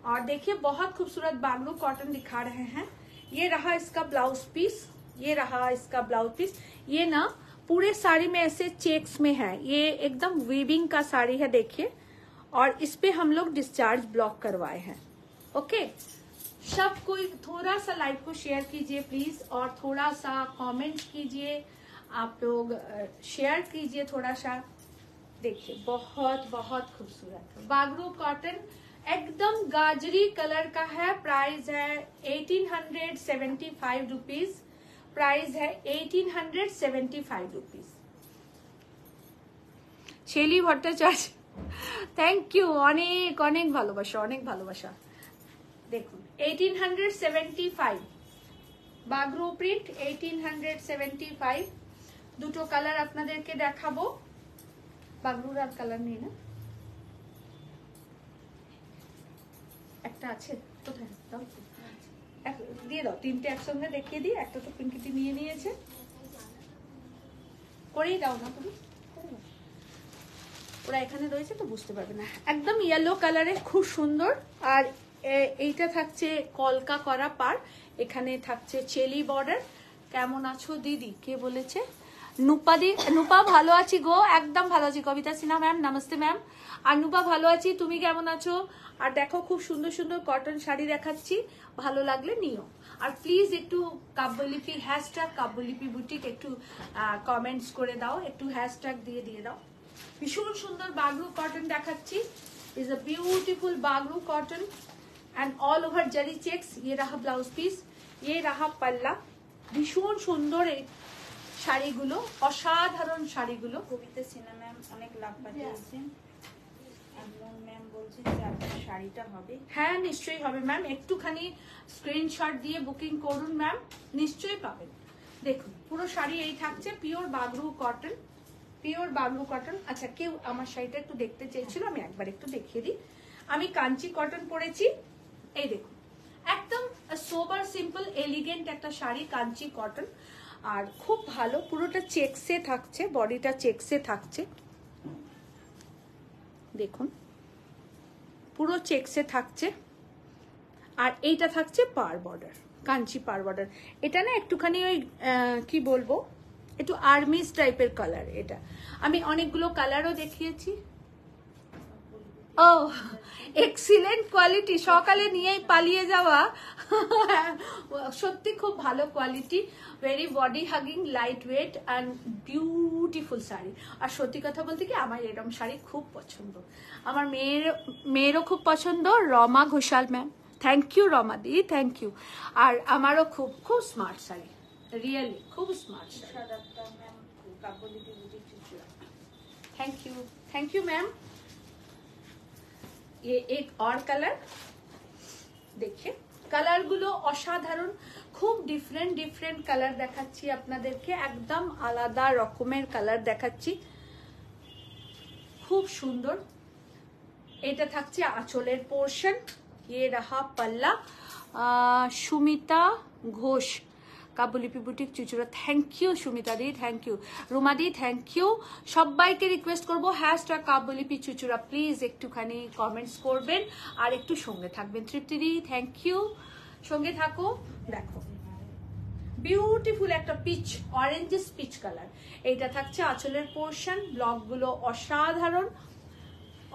और देखिए बहुत खूबसूरत बागलू कॉटन दिखा रहे हैं। ये रहा इसका ब्लाउज पीस, ये रहा इसका ब्लाउज पीस। ये ना पूरे साड़ी में ऐसे चेक्स में है, ये एकदम वीविंग का साड़ी है देखिए, और इस पे हम लोग डिस्चार्ज ब्लॉक करवाए हैं। ओके, सब कोई थोड़ा सा लाइव को शेयर कीजिए प्लीज, और थोड़ा सा कमेंट कीजिए, आप लोग शेयर कीजिए थोड़ा सा। देखिए बहुत बहुत खूबसूरत बागरू कॉटन, एकदम गाजरी कलर का है। प्राइस है 1875 रुपीज, प्राइस है 1875 rupees. Shelly Bhattacharya thank you, अनेक अनेक ভালোবাসা, অনেক ভালোবাসা। দেখুন 1875 বাগরু প্রিন্ট 1875। দুটো কালার আপনাদেরকে দেখাবো, বাগরুর আর কালার নেই না, একটা আছে কোথায়, দাও দিয়ে দাও, তিনটে একসঙ্গে দেখিয়ে দিই। একটা তো পিঙ্কিটি নিয়ে নিয়েছে, করেই দাও না তুমি, ওরা এখানে রয়েছে তো বুঝতে পারবে না। একদম ইয়েলো কালারে খুব সুন্দর। আর এইটা থাকছে কলকা করা পার, এখানে থাকছে চেলি বর্ডার, কেমন আছো দিদি? কে বলেছে? নুপা ভালো আছি গো, একদম ভালো আছি। কবিতা সিনহা ম্যাম নমস্তে ম্যাম। আর নুপা ভালো আছি, তুমি কেমন আছো? আর দেখো খুব সুন্দর সুন্দর কটন শাড়ি দেখাচ্ছি, ভালো লাগলে নিও। আর প্লিজ একটু কাব্যলিপি হ্যাশট্যাগ কাব্যলিপি বুটিক একটু কমেন্টস করে দাও, একটু হ্যাশট্যাগ দিয়ে দাও। ভীষণ সুন্দর বাগরু কটন দেখাচ্ছি। Is a beautiful Bagru cotton and all over zari checks. ये रहा ब्लाउज पीस, ये रहा पल्ला। भीषण सुंदर এই শাড়িগুলো, অসাধারণ শাড়িগুলো। কবিতা সিনহা ম্যাম অনেক লাভ পাঠিয়েছেন। আনমোল ম্যাম বলছেন যে আপনার শাড়িটা হবে। হ্যাঁ নিশ্চয়ই হবে ম্যাম, একটুখানি স্ক্রিনশট দিয়ে বুকিং করুন ম্যাম, নিশ্চয়ই পাবেন। দেখুন পুরো শাড়ি এই থাকছে, pure Bagru cotton, pure Bagru cotton. আচ্ছা কেউ আমার শাড়িটা একটু দেখতে চেয়েছিল, আমি একবার একটু দেখিয়ে দিই। আমি কাঞ্চি কটন পরেছি, এই দেখুন একদম সোবার সিম্পল এলিগেন্ট একটা শাড়ি কাঞ্চি কটন। আর খুব ভালো, পুরোটা চেকসে থাকছে, বডিটা চেকসে থাকছে, দেখুন পুরো চেকসে থাকছে। আর এইটা থাকছে পার বর্ডার, কাঞ্চি পার বর্ডার। এটা না একটুখানি ওই কি বলবো, একটু আর্মিস টাইপের কালার। এটা আমি অনেকগুলো কালারও দেখিয়েছি। ও এক্সিলেন্ট কোয়ালিটি, সকালে নিয়েই পালিয়ে যাওয়া। সত্যি খুব ভালো quality, very body hugging, light weight and beautiful sari. আর সত্যি কথা বলতে কি আমার এরকম শাড়ি খুব পছন্দ, আমার মেয়েরও খুব পছন্দ। Rama Ghoshal ma'am, thank you Rama দি, থ্যাংক ইউ। আর আমারও খুব খুব স্মার্ট শাড়ি, রিয়েলি খুব smart sari. Ma'am Kabyalipi boutique Chuchura. Thank you ma'am. ये एक और कलर देखिए, कलर गुलो असाधारण, खूब डिफरेंट कलर देखाচ্ছি আপনাদেরকে, একদম আলাদা রকমের কালার দেখাচ্ছি, খুব সুন্দর। এটা থাকছে আঁচলের পোরশন, ये रहा पल्ला। Sumita Ghosh Kabyalipi boutique Chuchura, thank you Sumita দি, থ্যাংক ইউ রুমা দি, থ্যাংক ইউ। সবাইকে রিকোয়েস্ট করবো হ্যাশট্যাগ কাব্যলিপি চুচুড়া প্লিজ একটুখানি কমেন্টস করবেন আর একটু সঙ্গে থাকবেন। তৃপ্তি দি থ্যাংক ইউ, সঙ্গে থাকো। দেখো বিউটিফুল একটা পিচ, অরেঞ্জেস পিচ কালার। এইটা থাকছে আঁচলের পোর্শন, ব্লক গুলো অসাধারণ,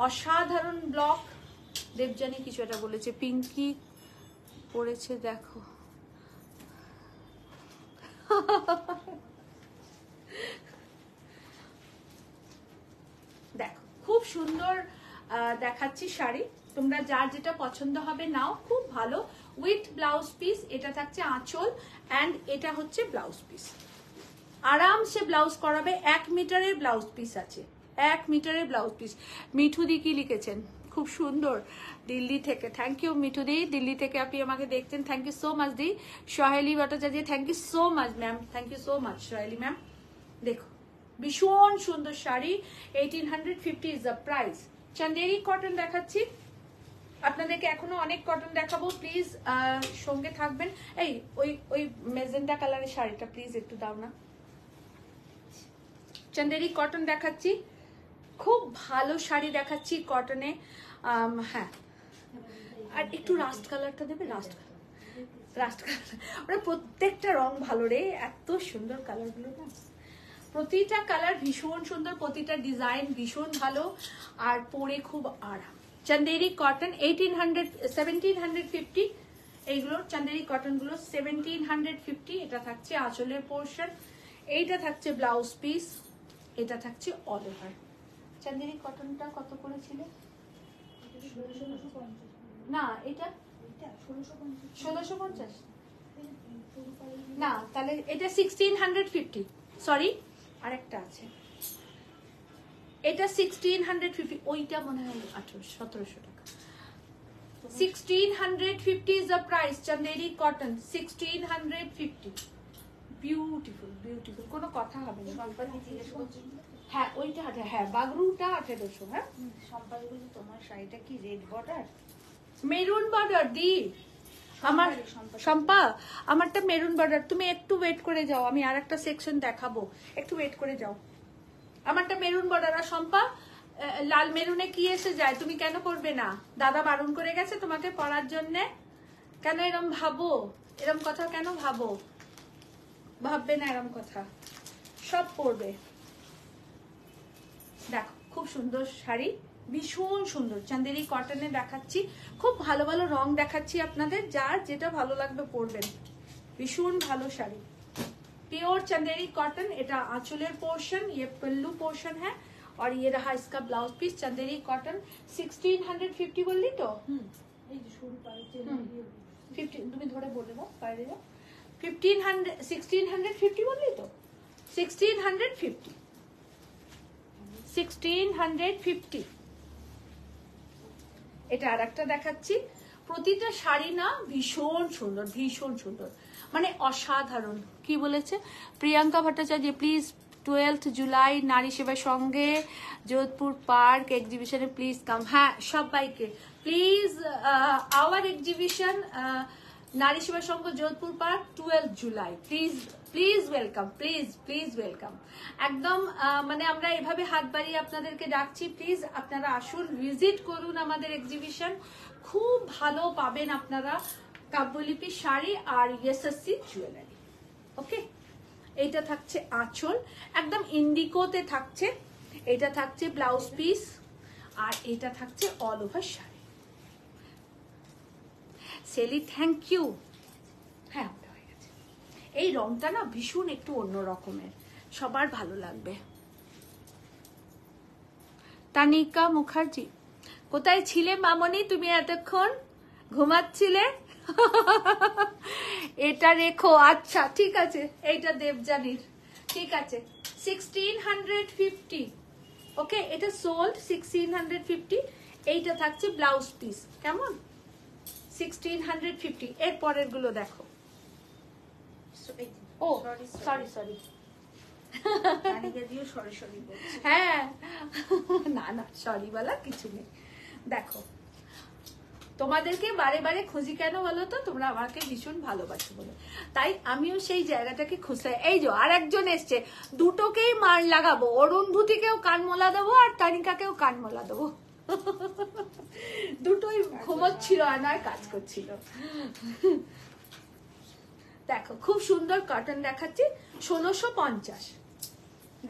অসাধারণ ব্লক। দেবজানি কিছু একটা বলেছে, পিঙ্কি পড়েছে দেখো। দেখো খুব সুন্দর দেখাচ্ছি শাড়ি, তোমরা যার যেটা পছন্দ হবে নাও। খুব ভালো উইথ ব্লাউজ পিস, এটা থাকছে আঁচল এন্ড এটা হচ্ছে ব্লাউজ পিস। আরামসে ব্লাউজ করাবে, 1 মিটারের ব্লাউজ পিস আছে, 1 মিটারের ব্লাউজ পিস। মিঠু দি কি লিখেছেন, খুব সুন্দর, দিল্লি থেকে, থ্যাংক ইউ মিঠু দি, দিল্লি থেকে আপনি আমাকে দেখছেন, thank you so much di. Soheli Bhattacharya, thank you so much ma'am, thank you so much Soheli ma'am. দেখো ভীষণ সুন্দর sari, 1850 is the price. Chanderi cotton দেখাচ্ছি আপনাদেরকে, এখনো অনেক কটন দেখাবো, প্লিজ সঙ্গে থাকবেন। এই ওই মেজেন্টা কালারের শাড়িটা প্লিজ একটু দাও না। চান্দেরি কটন দেখাচ্ছি, খুব ভালো শাড়ি দেখাচ্ছি কটনে। হ্যাঁ আর একটু রাস্ট কালারটা দেবে, রাস্ট কালার, ওরা প্রত্যেকটা রং ভালো রে, এত সুন্দর কালারগুলো না, প্রতিটা কালার ভীষণ সুন্দর, প্রতিটা ডিজাইন ভীষণ ভালো আর পরে খুব আরাম। চান্দেরি কটন 1750, এইগুলো চান্দেরি কটন গুলো 1750। এটা থাকছে আঁচলের পোর্শন, এইটা থাকছে ব্লাউজ পিস, এটা থাকছে অল ওভার। চান্দেরি কটনটা কত করেছিল? না এটা 1650 না, তাহলে এটা 1650, সরি আরেকটা আছে, এটা 1650, ওইটা মনে হয় 1700 টাকা। 1650 is the price, Chanderi cotton 1650। Beautiful beautiful, কোনো কথা হবে না। সম্পাদি জিজ্ঞেস করছি, হ্যাঁ ওইটা, হ্যাঁ বাগরুটা 1800। হ্যাঁ সম্পাদি বলছি তোমার শাড়িটা কি রেড বর্ডার? মেরুন বর্ডার দি আমার, শম্পা আমারটা মেরুন বর্ডার। তুমি একটু ওয়েট করে যাও, আমি আর একটা সেকশন দেখাবো, একটু ওয়েট করে যাও। আমারটা মেরুন বর্ডার। আর শম্পা লাল মেরুনে কি এসে যায়, তুমি কেন করবে না? দাদা বারণ করে গেছে তোমাকে পরার জন্য, কেন এরম ভাবো, এরম কথা কেন ভাবো? ভাববে না এরকম কথা, সব পরবে। দেখো খুব সুন্দর শাড়ি, ভীষণ সুন্দর চান্দেরি কটনে দেখাচ্ছি, খুব ভালো ভালো রং দেখাচ্ছি আপনাদের, যার যেটা ভালো লাগবে পরবেন। ভীষণ ভালো শাড়ি, प्योर चंदेरी कॉटन। এটা आंचलेर पोर्शन, ये पल्लू पोर्शन है और ये रहा इसका ब्लाउज पीस चंदेरी कॉटन। 1650 বললি তো? এই যে শুরু পাইছে 15 তুমি ধরে বলে দাও বাইরে যাও। 1500 1650 বললি তো? 1650 1650। এটা আরেকটা দেখাচ্ছি, প্রতিটা শাড়ি না ভীষণ সুন্দর, ভীষণ সুন্দর, মানে অসাধারণ। কি বলেছে প্রিয়াঙ্কা ভট্টাচার্য, প্লিজ 12 জুলাই নারী সেবার সঙ্গে যোধপুর পার্ক এক্সিবিশনে প্লিজ কাম। হ্যাঁ সবাইকে please, our exhibition Nari Seva Sangha Jodhpur park 12 July, please please welcome, please please welcome. একদম মানে আমরা এভাবে হাত বাড়িয়ে আপনাদেরকে ডাকছি, প্লিজ আপনারা আসুন, ভিজিট করুন আমাদের এক্সিবিশন, খুব ভালো পাবেন আপনারা কাব্যলিপি শাড়ি আর ইএসএসসি জুয়েলারি। ওকে, এইটা থাকছে আঁচল, একদম ইন্ডিকোতে থাকছে, এটা থাকছে ব্লাউজ পিস, আর এটা থাকছে all over sari. Sheli thank you. হ্যাঁ হয়ে গেছে। এই রংটা না ভীষণ একটু অন্য রকমের, সবার ভালো লাগবে। তানিকা মুখার্জি, কোথায় ছিলে মামনি তুমি এতক্ষণ, ঘুমাচ্ছিলে? এটা রেখো, আচ্ছা ঠিক আছে, এইটা দেবজানির, ঠিক আছে 1650। ওকে, এটা সোল্ড 1650, এইটা থাকছে ব্লাউজ পিস, কেমন 1650। এর পরের গুলো দেখো। ও সরি সরি, হ্যাঁ না না সরি বলা কিছু নেই। দেখো তোমাদেরকে বারে বারে খুঁজি কেন বলো তো, তোমরা আমাকে ভীষণ ভালোবাসো বলে, তাই আমিও সেই জায়গাটাকে খুঁজতে। এই যে আর একজন এসছে, দুটোকেই মার লাগাবো, অরুন্ধতিকেও কানমোলা দেবো আর তানিকাকেও কানমোলা দেবো। দুটোই ঘুমোচ্ছিল আর নয় কাজ করছিল। দেখো খুব সুন্দর কটন দেখাচ্ছি, 1650।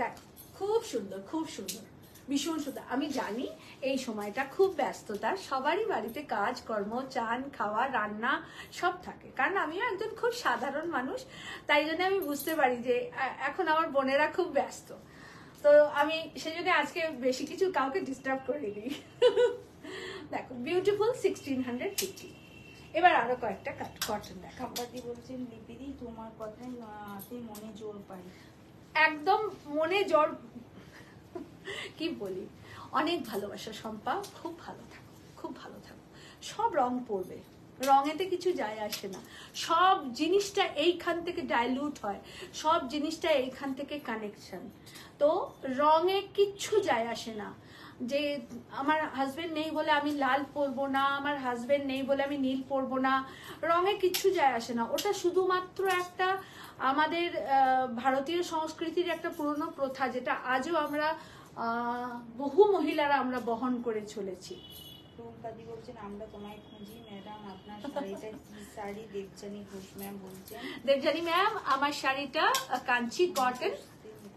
দেখো খুব সুন্দর, খুব সুন্দর, ভীষণ সুন্দর। আমি জানি এই সময়টা খুব ব্যস্ততার, সবারই বাড়িতে কাজ কর্ম, চান খাওয়া রান্না সব থাকে, কারণ আমিও একজন খুব সাধারণ মানুষ, তাই জন্য আমি বুঝতে পারি যে এখন আমার বোনেরা খুব ব্যস্ত, তো আমি সেই জন্য আজকে বেশি কিছু কাউকে ডিস্টার্ব করিনি। দেখো বিউটিফুল 1650। এবার আরো কয়েকটা কটন দেখো। কাপাতি বলছেন লিপিদি তোমার কথায় মনে জোর পাই। একদম মনে জ্বর, কি বলি, অনেক ভালোবাসা শম্পা, খুব ভালো থাকো, খুব ভালো থাকো। সব রং পড়বে, রঙেতে কিছু যায় আসে না, সব জিনিসটা এইখান থেকে ডাইলিউট হয়, সব জিনিসটা এইখান থেকে কানেকশন, তো রঙে কিচ্ছু যায় আসে না। যে আমার হাজবেন্ড নেই বলে আমি লাল পরবো না, আমার হাজবেন্ড নেই বলে আমি নীল পরবো না, রঙে কিচ্ছু যায় আসে না। ওটা শুধুমাত্র একটা আমাদের ভারতীয় সংস্কৃতির একটা পুরনো প্রথা, যেটা আজও আমরা বহু মহিলারা আমরা বহন করে চলেছি। রুমকাদি বলছেন আমরা তোমায় খুঁজি ম্যাডাম, আপনার শাড়িটা কি শাড়ি? দেবজানি ঘোষ ম্যাম বলছেন। দেবজানি ম্যাম, আমার শাড়িটা কাঞ্চি কটন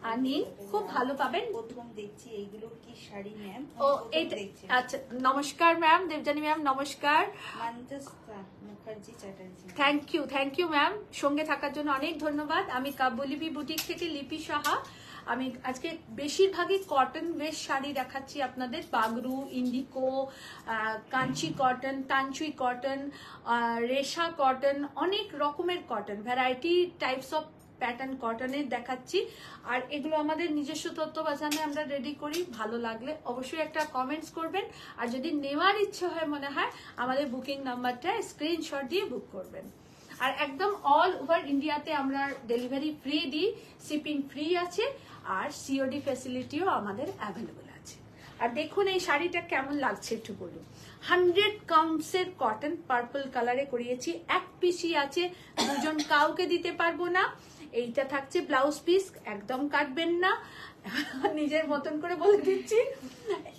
আর নীল, খুব ভালো পাবেন। প্রথম দেখছি এইগুলো কি শাড়ি ম্যাম? ও এটা আচ্ছা, নমস্কার ম্যাম, দেবজানি ম্যাম নমস্কার। Mukherjee Chatterjee, thank you ma'am, সঙ্গে থাকার জন্য অনেক ধন্যবাদ। আমি কাব্যলিপি বুটিক থেকে লিপি সাহা। আমি আজকে বেশিরভাগই কটন বেশ শাড়ি দেখাচ্ছি আপনাদের, Bagru, indigo, Kanchi cotton, Tanchoi cotton, Resha cotton, অনেক রকমের cotton, variety types of pattern কটনের দেখাচ্ছি। আর এগুলো আমাদের নিজস্ব তত্ত্বাবধানে আমরা রেডি করি। ভালো লাগলে অবশ্যই একটা কমেন্টস করবেন, আর যদি নেওয়ার ইচ্ছে হয় মনে হয় আমাদের বুকিং নাম্বারটা স্ক্রিনশট দিয়ে বুক করবেন। আর একদম অল ওভার ইন্ডিয়াতে আমরা ডেলিভারি ফ্রি দিই, শিপিং ফ্রি আছে, আর সিওডি ফ্যাসিলিটিও আমাদের অ্যাভেলেবল আছে। আর দেখুন এই শাড়িটা কেমন লাগছে একটু বলুন। 100 কাউন্টসের কটন, পার্পল কালারে করিয়েছি, এক পিসই আছে, দুজন কাউকে দিতে পারবো না। এইটা থাকছে ব্লাউজ পিস, একদম কাটবেন না, নিজের মতন করে বলে দিচ্ছি।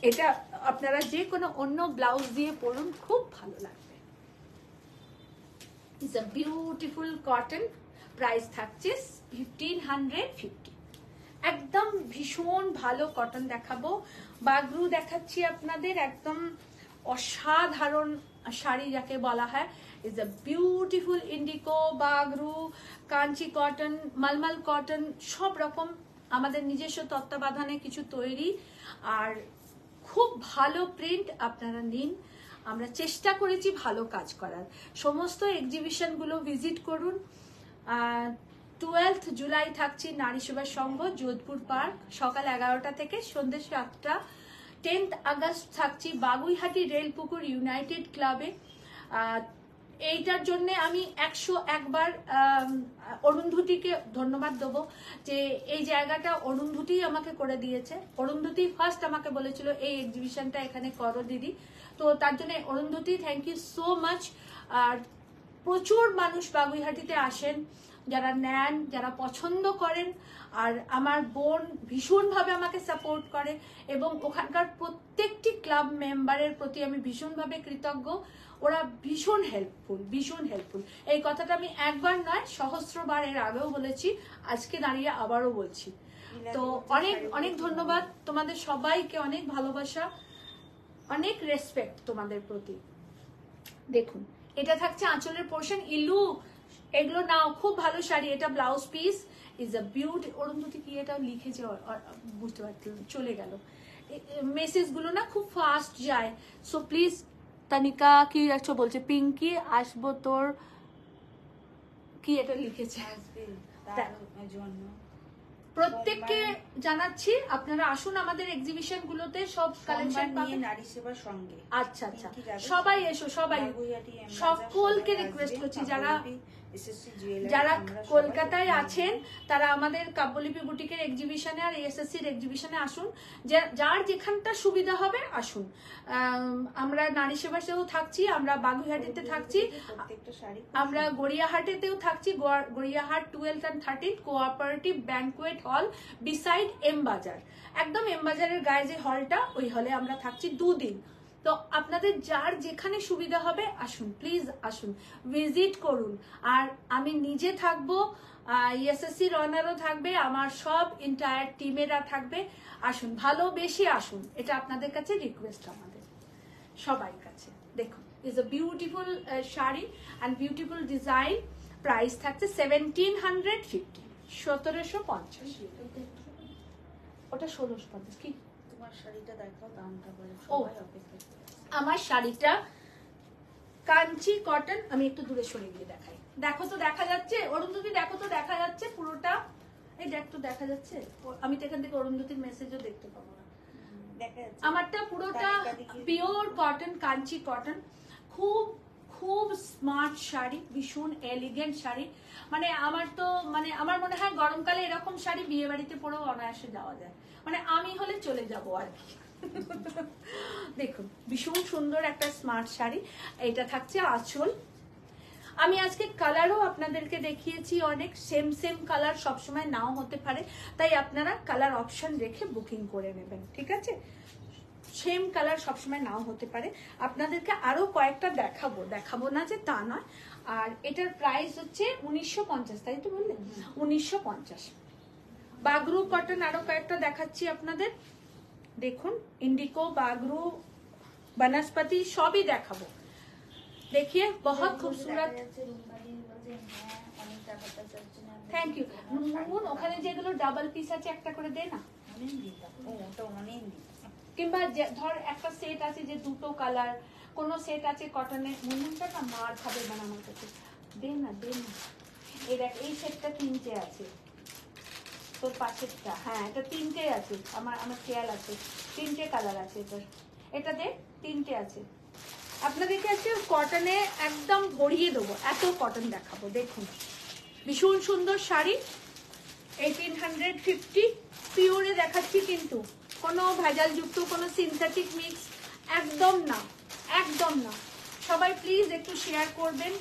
এটা আপনারা যে কোনো অন্য ব্লাউজ দিয়ে পরুন, খুব ভালো লাগবে। It's a beautiful cotton, price থাকছে 1550। একদম ভীষণ ভালো কটন দেখাবো, বাগরু দেখাচ্ছি আপনাদের, একদম অসাধারণ শাড়ি যাকে বলা হয়। Is a beautiful indigo, Bagru, Kanchi cotton, mulmul cotton, সব রকম আমাদের নিজস্ব তত্ত্বাবধানে কিছু তৈরি, আর খুব ভালো প্রিন্ট। আপনারা নিন, আমরা চেষ্টা করেছি ভালো কাজ করার। সমস্ত এক্সিবিশনগুলো ভিজিট করুন। 12 জুলাই থাকছি নারী সেবা সংঘ, যোধপুর পার্ক, সকাল 11টা থেকে সন্ধ্যে 7টা। 10 আগস্ট থাকছি বাগুইহাটি রেলপুকুর ইউনাইটেড ক্লাবে। এইটার জন্য আমি 101 বার অরুন্ধতিকে ধন্যবাদ দেবো, যে এই জায়গাটা অরুন্ধতি আমাকে করে দিয়েছে। অরুন্ধতি ফার্স্ট আমাকে বলেছিল এই এক্সিবিশনটা এখানে করো দিদি, তো তার জন্য Arundhati thank you so much. আর প্রচুর মানুষ বাগুইহাটিতে আসেন, যারা নেন, যারা পছন্দ করেন, আর আমার বোন ভীষণভাবে আমাকে সাপোর্ট করে, এবং ওখানকার প্রত্যেকটি ক্লাব মেম্বারের প্রতি আমি ভীষণভাবে কৃতজ্ঞ। ওরা ভীষণ হেল্পফুল, ভীষণ হেল্পফুল। এই কথাটা আমি একবার নয়, সহস্রবার এর আগেও বলেছি, আজকে দাঁড়িয়ে আবারও বলছি। তো অনেক অনেক ধন্যবাদ তোমাদের সবাইকে, অনেক ভালোবাসা, অনেক রেসপেক্ট তোমাদের প্রতি। দেখুন, এটা থাকছে আঁচলের পোর্শন। ইলু, এগুলো নাও, খুব ভালো শাড়ি। এটা blouse piece, is a beauty. Arundhati কি এটা লিখেছে বুঝতে পারছিলাম, চলে গেল। মেসেজ গুলো না খুব ফাস্ট যায়, সো প্লিজ। তানিকা কি একটা বলছে, পিঙ্কি আসবো তোর, কি এটা লিখেছে, প্রত্যেককে জানাচ্ছি আপনারা আসুন আমাদের এক্সিবিশন গুলোতে, সব কালেকশন পাবেন নারী সেবার সঙ্গে। আচ্ছা আচ্ছা, সবাই এসো, সবাই, সকলকে রিকোয়েস্ট করছি যারা কলকাতায় আছেন তারা আমাদের কাব্যলিপি বুটিকের এক্সিবিশনে আর এসএসসির এক্সিবিশনে আসুন। যার যেখানটা সুবিধা হবে আসুন। আমরা নারী সেবাতেও থাকছি, আমরা বাগুইহাটিতে থাকছি, আমরা গড়িয়াহাটেতেও থাকছি, Gariahat 12 and 13 cooperative banquet hall beside M Bazar. একদম এম বাজারের গায়ে যে হলটা, ওই হলে আমরা থাকছি 2 দিন। তো আপনাদের যার যেখানে সুবিধা হবে আসুন, প্লিজ আসুন, ভিজিট করুন। আর আমি নিজে থাকবো, এসএসসি রানারও থাকবে, আমার সব এন্টায়ার টিমেরা থাকবে। আসুন, ভালোবেসে আসুন, এটা আপনাদের কাছে রিকোয়েস্ট আমাদের সবাই কাছে। দেখুন, is a beautiful sari and beautiful design. Price থাকছে 1750, 1750। ওটা 1650। কি তোমার শাড়িটা দেখাও, দামটা বলো, ও সবাই অপেক্ষা করে। আমার শাড়িটা কাঞ্চি কটন, আমি একটু দূরে সরে গিয়ে দেখাই। দেখো তো দেখা যাচ্ছে অরুন্ধতি, দেখো তো দেখা যাচ্ছে পুরোটা, এই দেখ তো দেখা যাচ্ছে। আমি তো এখান থেকে অরুন্ধতির মেসেজও দেখতে পাবো না, দেখা যাচ্ছে। আমারটা পুরোটা পিওর কটন, কাঞ্চি কটন, খুব খুব স্মার্ট শাড়ি, ভীষণ এলিগেন্ট শাড়ি। মানে আমার তো মানে আমার মনে হয় গরমকালে এরকম শাড়ি বিয়ে বাড়িতে পরেও অনায়াসে যাওয়া যায়, মানে আমি হলে চলে যাবো আর কি। দেখুন, ভীষণ সুন্দর একটা স্মার্ট শাড়ি। এটা থাকছে আঁচল। আমি আজকে কালারও আপনাদেরকে দেখিয়েছি, অনেক সেম সেম কালার সবসময় নাও হতে পারে, তাই আপনারা কালার অপশন রেখে বুকিং করে নেবেন, ঠিক আছে? সেম কালার সবসময় নাও হতে পারে। আপনাদেরকে আরো কয়েকটা দেখাবো না যে তা নয়। আর এটার প্রাইস হচ্ছে 1950, তাই তো বললেন? 1950। বাগরু কটন আরো কয়েকটা দেখাচ্ছি আপনাদের। দেখুন, ইন্ডিকো, বাগরু, বনস্পতি সবই দেখাবো। देखिए बहुत खूबसूरत, থ্যাংক ইউ। মুনমুন, ওখানে যেগুলো ডাবল পিস আছে একটা করে দে না, কিংবা ধর একটা সেট আছে যে দুটো কালার, কোন সেট আছে কটনের, মুনমুনটা না মার খাবে বানানোর কাছে, দে না দে না। এই দেখ, এই সেটটা 3টে আছে, তোর পাশেরটা, হ্যাঁ এটা 3টে আছে, আমার খেয়াল আছে 3টে কালার আছে এটার, এটা দে, 3টে আছে। আপনাদেরকে আজকে কটনে একদম ভরিয়ে দেবো, এত কটন দেখাবো। দেখুন, ভীষণ সুন্দর শাড়ি, 1850 পিওরে দেখাচ্ছি, কিন্তু কোনো ভেজাল যুক্ত, কোনো সিনথেটিক মিক্স একদম না, একদম না। সবাই প্লিজ একটু শেয়ার করবেন।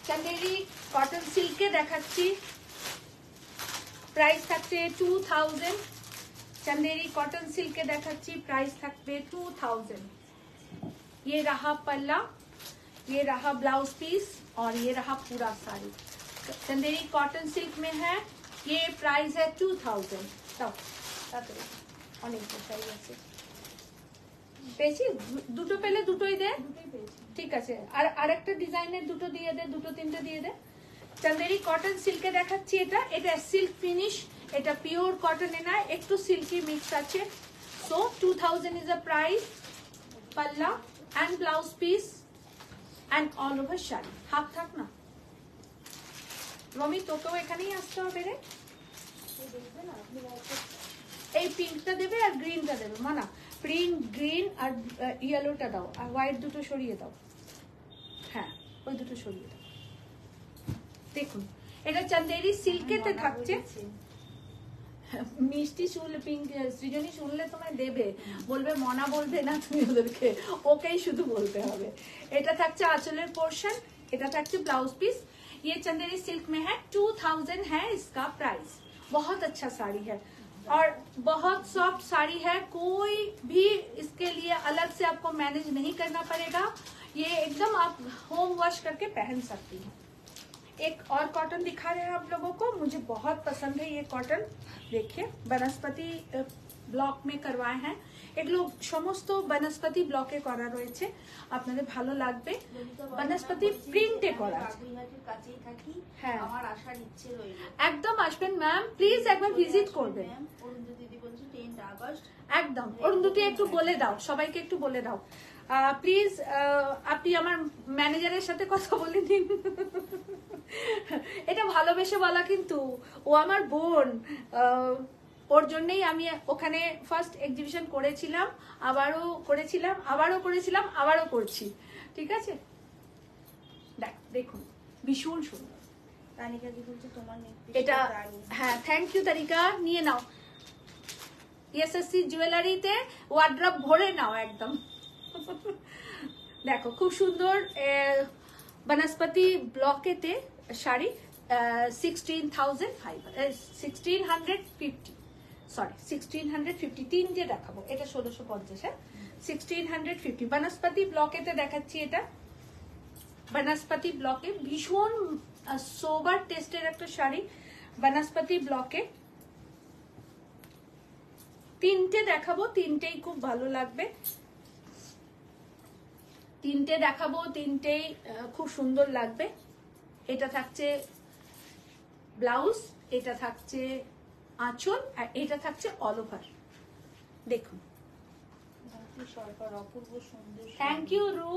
চান্দেরি কটন সিল্কে দেখাচ্ছি, প্রাইস থাকছে 2000। চান্দেরি কটন সিল্কে দেখাচ্ছি, প্রাইস থাকবে 2000। ये रहा पल्ला, ये रहा ब्लाउज पीस और ये रहा पूरा साड़ी। चंदेरी कॉटन सिल्क में है, ये प्राइस है 2000। অনেক বসাই আছে, পেয়েছি দুটো পেলে দুটোই দে, ঠিক আছে। আর আরেকটা ডিজাইনের দুটো দিয়ে দে, দুটো তিনটে দিয়ে দে। চন্দেরি কটন সিল্কে দেখাচ্ছি, এটা এটা সিল্ক ফিনিশ, এটা পিওর কটনে না, একটু সিল্কি মিক্স আছে। So 2000 is the price. পাল্লা and blouse piece and all over sari. Half থাক না রমি, তোকেও এখানেই আসতে হবে রে। এই পিঙ্কটা দেবে আর গ্রিনটা দেবে, মানা পিঙ্ক গ্রিন আর ইয়েলোটা দাও, আর হোয়াইট দুটো সরিয়ে দাও। হ্যাঁ ওই দুটো সরিয়ে দাও। দেখুন এটা চন্দেরি সিল্কেতে থাকছে। মিষ্টি শুনলে, পিঙ্ক সৃজনী শুনলে তোমায় দেবে, বলবে মনা বলবে না তুমি ওদেরকে, ওকেই শুধু বলতে হবে। এটা থাকছে आंचलेर पोर्शन, এটা থাকছে ब्लाउज पीस। ये चंदेरी सिल्क में है, 2000 है इसका प्राइस। बहुत अच्छा साड़ी है और बहुत सॉफ्ट साड़ी है, कोई भी इसके लिए अलग से आपको मैनेज नहीं करना पड़ेगा। ये एकदम आप होम वॉश करके पहन सकती हैं। एक और कॉटन दिखा रहे हैं आप लोगों को, मुझे बहुत पसंद है ये कॉटन। देखिए बनस्पति ব্লক में करवाए हैं, এগুলো সমস্ত বনস্পতি ব্লকে করা রয়েছে, আপনাদের ভালো লাগবে। বনস্পতি প্রিন্টে করা আছে। কাছেই থাকি, হ্যাঁ আমার আসার ইচ্ছে রইল। একদম আসবেন ম্যাম, প্লিজ একবার ভিজিট করবেন। অরুন্ধতি দিদি বলছে 10 আগস্ট। একদম অরুন্ধতি একটু বলে দাও, সবাইকে একটু বলে দাও প্লিজ। আপনি আমার ম্যানেজারের সাথে কথা বলে নিন। এটা ভালোবেসে বলা, কিন্তু ও আমার বোন, ওর জন্যই আমি ওখানে ফার্স্ট এক্সিবিশন করেছিলাম, আবারও করেছিলাম, আবারও করেছিলাম, আবারও করছি, ঠিক আছে। দেখুন ভীষণ সুন্দর। তানিকা দি বলছে তোমার এটা, হ্যাঁ থ্যাংক ইউ তারিকা, নিয়ে নাও। এসএসসি জুয়েলারিতে ওয়ার্ড্রপ ভরে নাও একদম। দেখো খুব সুন্দর বনস্পতি ব্লকেতে শাড়ি, 1650, তিনটে দেখাবো। এটা 1650, 1650 বনস্পতি ব্লকেতে দেখাচ্ছি। এটা বনস্পতি ব্লকে ভীষণ সোবার টেস্টের একটা শাড়ি, বনস্পতি ব্লকে তিনটে দেখাবো, তিনটেই খুব ভালো লাগবে। তিনটে দেখাবো, তিনটেই খুব সুন্দর লাগবে। এটা থাকছে ব্লাউজ, এটা থাকছে আঁচল, আর এটা থাকছে অল ওভার। দেখুন সরকার অপূর্ব সুন্দর। থ্যাংক ইউ রু,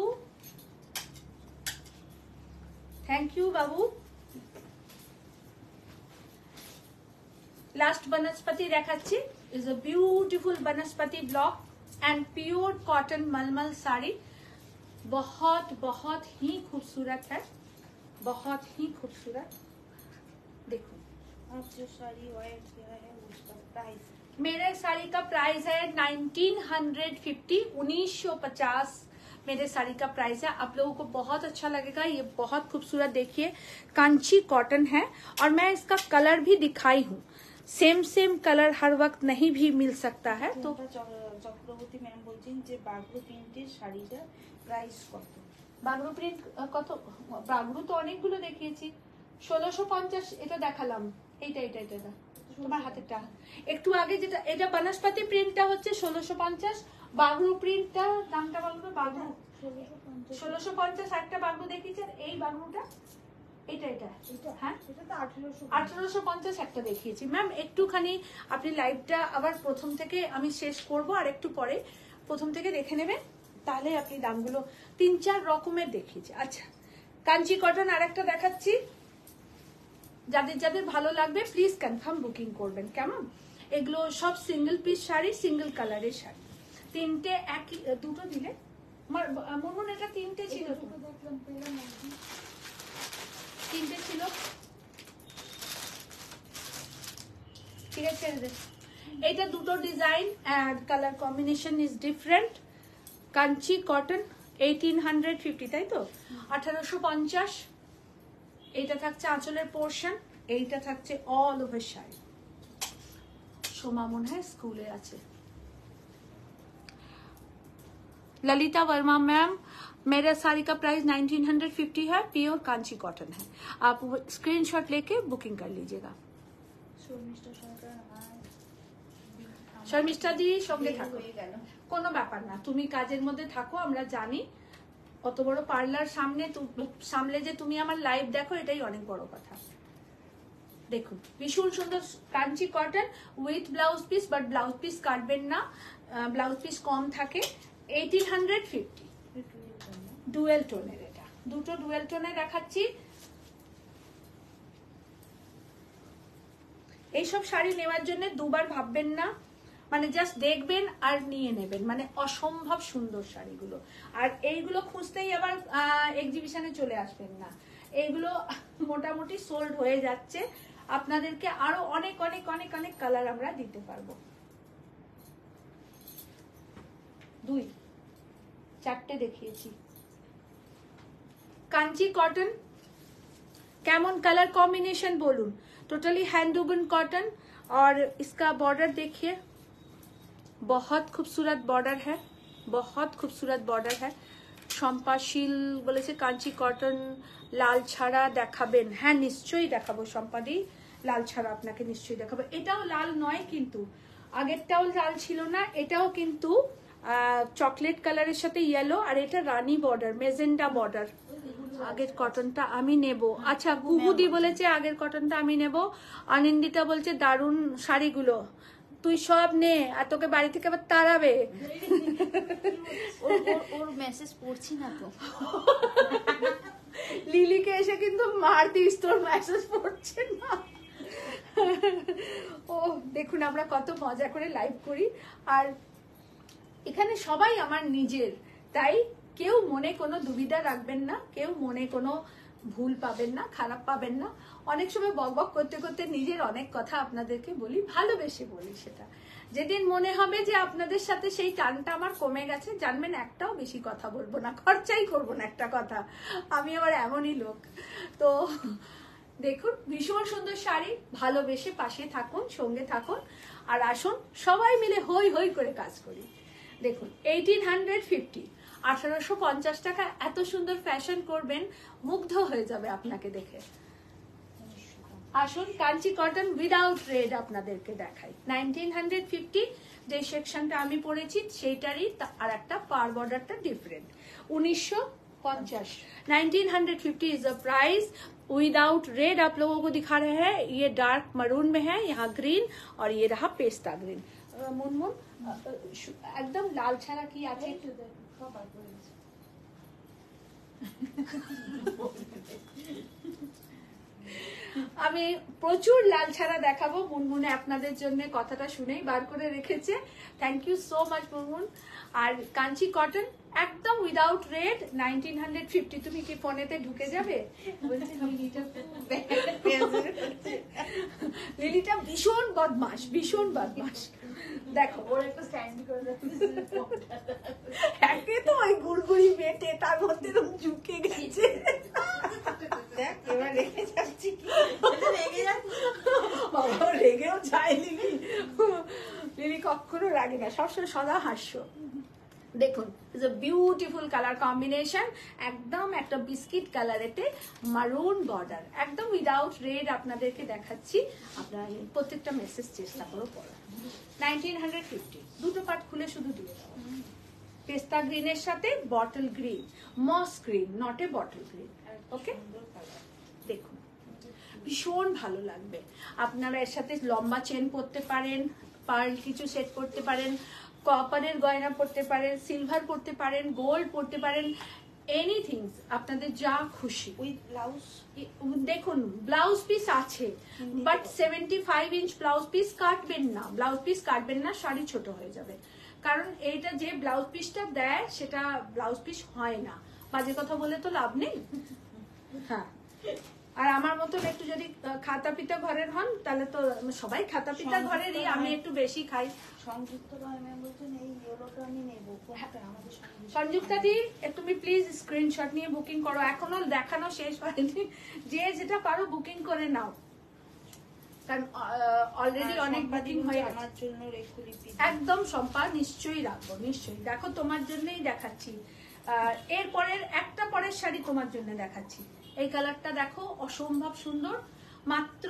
থ্যাংক ইউ বাবু। লাস্ট বনস্পতি দেখাচ্ছি, इज अ ब्यूटीफुल बनस्पति ब्लॉक एंड प्योर कॉटन मलमल साड़ी। बहुत बहुत ही खूबसूरत है, बहुत ही खूबसूरत। देखो आप जो साड़ी वेयर किया है उसका प्राइस, मेरे साड़ी का प्राइस है 1950, 1950 मेरे साड़ी का प्राइस है। आप लोगों को बहुत अच्छा लगेगा, ये बहुत खूबसूरत। देखिए कांची कॉटन है और मैं इसका कलर भी दिखाई हूँ। सेम कलर हर वक्त नहीं भी मिल सकता है। तो চক্রবর্তী ম্যাম বলছেন যে বাগরু প্রিন্টের শাড়িটার প্রাইস কত? বাগরু প্রিন্ট কত? বাগরু তো অনেকগুলো দেখিয়েছি। 1650 এটা দেখালাম। এইটা তোমার হাতেরটা একটু আগে যেটা, এটা বনস্পতি প্রিন্টটা হচ্ছে 1650। বাগরু প্রিন্টটা দামটা বলবো। বাগরু 1650 একটা বাগরু দেখিয়েছি, আর এই বাগরুটা এটা হ্যাঁ এটা তো 1850 একটা দেখিয়েছি ম্যাম। একটুখানি আপনি লাইভটা আবার প্রথম থেকে আমি শেষ করব, আর একটু পরে প্রথম থেকে দেখে নেবেন, তাহলে আপনি দামগুলো 3-4 রকমের দেখিয়েছি। আচ্ছা কাঞ্চি কটন আরেকটা দেখাচ্ছি, যাদের যাদের ভালো লাগবে প্লিজ কনফার্ম বুকিং করবেন, কেমন? এগুলো সব সিঙ্গেল পিস শাড়ি, সিঙ্গেল কালারের শাড়ি। তিনটে একই, দুটো দিলে মন এটা তিনটে ছিল, তিনটে ছিল, ঠিক আছে। এটা দুটো design and colour combination is different. Kanchi cotton 1850, তাই তো 1850। এইটা থাকছে আঁচলের পোর্শন, এইটা থাকছে অল ওভার শাড়ি। সোমা মনে হয় স্কুলে আছে। ललिता वर्मा मैम, मेरा साड़ी का प्राइस 1950 है, प्योर कांची कॉटन है। आप स्क्रीनशॉट लेके बुकिंग कर लीजिएगा। শর্মিষ্ঠা দি সঙ্গে থাকো, কোনো ব্যাপার না, তুমি কাজের মধ্যে থাকো, আমরা জানি। অত বড় পার্লার সামলে যে তুমি আমার লাইভ দেখো, এটাই অনেক বড় কথা। দেখুন ভীষণ সুন্দর Kanchi cotton with blouse piece, but blouse piece কাটবেন না, ব্লাউজ পিস কম থাকে। 1850 ডুয়েল টোনের, এটা দুটো ডুয়েল টোনে দেখাচ্ছি। এইসব শাড়ি নেওয়ার জন্য দুবার ভাববেন না, মানে জাস্ট দেখবেন আর নিয়ে নেবেন, মানে অসম্ভব সুন্দর শাড়িগুলো। আর এইগুলো খুঁজতেই আবার এক্সিবিশনে চলে আসবেন না, এইগুলো মোটামুটি সোল্ড হয়ে যাচ্ছে। আপনাদেরকে আরো অনেক অনেক অনেক অনেক কালার আমরা দিতে পারবো। 2 4টে দেখিয়েছি। কাঞ্চি কটন কেমন কালার कॉम्बिनेशन बोलूं, टोटली हैंडवूवन कॉटन। और इसका बॉर्डर देखिए, बहुत खूबसूरत बॉर्डर है, बहुत खूबसूरत बॉर्डर है। शम्पाशील বলেছে কাঞ্চি কটন লাল ছাড়া দেখাবেন। হ্যাঁ নিশ্চয়ই দেখাবো শম্পাদি, লাল ছাড়া আপনাকে নিশ্চয়ই দেখাবো। এটাও লাল নয় কিন্তু, আগেরটাও লাল ছিল না, এটাও কিন্তু চকলেট কালারের সাথে ইয়েলো, আর এটা রানী বর্ডার, মেজেন্ডা বর্ডার। আগের কটনটা আমি নেব। আচ্ছা গুগুদি বলেছে আগের কটনটা আমি নেব। অনিন্দিতা বলছে দারুন শাড়িগুলো, তুই সব নে, আর তোকে বাড়ি থেকে আবার তাড়াবে। ওর মেসেজ পড়ছি না তো। লিলিকে এসে কিন্তু মার দিস, তোর মেসেজ পড়ছে না। ও দেখুন আমরা কত মজা করে লাইভ করি, আর এখানে সবাই আমার নিজের, তাই কেউ মনে কোনো দুবিধা রাখবেন না, কেউ মনে কোনো ভুল পাবেন না, খারাপ পাবেন না। অনেক সময় বকবক করতে করতে নিজের অনেক কথা আপনাদেরকে বলি, ভালোবেসে বলি। সেটা যেদিন মনে হবে যে আপনাদের সাথে সেই টানটা আমার কমে গেছে, জানবেন একটাও বেশি কথা বলবো না, খরচাই করবো না একটা কথা। আমি আবার এমনই লোক। তো দেখুন ভীষণ সুন্দর শাড়ি, ভালোবেসে পাশে থাকুন, সঙ্গে থাকুন, আর আসুন সবাই মিলে হই হই করে কাজ করি। দেখুন 1850, 1850 টাকা এত সুন্দর ফ্যাশন করবেন, মুগ্ধ হয়ে যাবে আপনাকে দেখে। আসুন কাঞ্চি কটন উইদাউট রেড আপনাদেরকে দেখাই। 1950 যে সেকশনটা আমি পরেছি সেইটারই আর একটা পার বর্ডারটা different. 1950 1950 is the price. Without red आप लोगों को दिखा रहे हैं, ये डार्क मरून में है, यहाँ ग्रीन, और ये रहा पेस्ता ग्रीन। मुनमुन एकदम लाल छाड़ा की আছে। আমি প্রচুর লাল ছাড়া দেখাবো, মুনমুনে আপনাদের জন্য কথাটা শুনেই বার করে রেখেছে। Thank you so much Munmun. আর কাঞ্চি কটন একদম উইদাউট রেড 1950। তুমি কি ফোনেতে ঢুকে যাবে? বলছে লিলিটা ভীষণ বদমাস, ভীষণ বদমাস। দেখো ওর একটা স্ট্যান্ড করে একে তো ওই গুড়গুড়ি বেটে তার মধ্যে এরকম ঝুঁকে গেছে। দেখ এবার রেখে যাচ্ছি, কি বাবা রেগেও যায় লিলি। লিলি কখনো রাগে না, সবসময় সদা হাস্য। দেখুন is a beautiful colour combination, একদম একটা বিস্কিট কালারেতে মারুন বর্ডার, একদম উইদাউট রেড আপনাদেরকে দেখাচ্ছি। আপনারা প্রত্যেকটা মেসেজ চেষ্টা করো পড়া। 1950 দুটো পার্ট খুলে শুধু দিয়ে দাও। পেস্তা গ্রিনের সাথে bottle green, moss green, not a bottle green. Okay দেখুন ভীষণ ভালো লাগবে। আপনারা এর সাথে লম্বা চেন পরতে পারেন, পার্ল কিছু সেট করতে পারেন, কপারের গয়না পরতে পারেন, সিলভার পরতে পারেন, গোল্ড পরতে পারেন, এনিথিং আপনাদের যা খুশি। উইথ ব্লাউজ দেখুন ব্লাউজ পিস আছে, বাট 75 ইঞ্চ ব্লাউজ পিস কাটবেন না, ব্লাউজ পিস কাটবেন না, শাড়ি ছোট হয়ে যাবে। কারণ এইটা যে ব্লাউজ পিসটা দেয় সেটা ব্লাউজ পিস হয় না, বাজে কথা বলে তো লাভ নেই। হ্যাঁ, আর আমার মতন একটু যদি খাতা পিতা ঘরের হন তাহলে তো সবাই খাতা পিতা ঘরেরই, আমি একটু বেশি খাই। সংযুক্ত বলছেন এই ইয়েলোটা আমি নেব, আমাদের সংযুক্তা দি তুমি প্লিজ স্ক্রিনশট নিয়ে বুকিং করো, এখনো দেখানো শেষ হয়নি, যে যেটা পারো বুকিং করে নাও। কারণ অলরেডি অনেক বুকিং হয়ে গেছে। আমার জন্য রেখো লিপি। একদম সম্পা, নিশ্চয়ই রাখবো, নিশ্চয়ই। দেখো তোমার জন্যই দেখাচ্ছি। এরপরের একটা পরের শাড়ি তোমার জন্য দেখাচ্ছি। এই কালারটা দেখো, অসম্ভব সুন্দর, মাত্র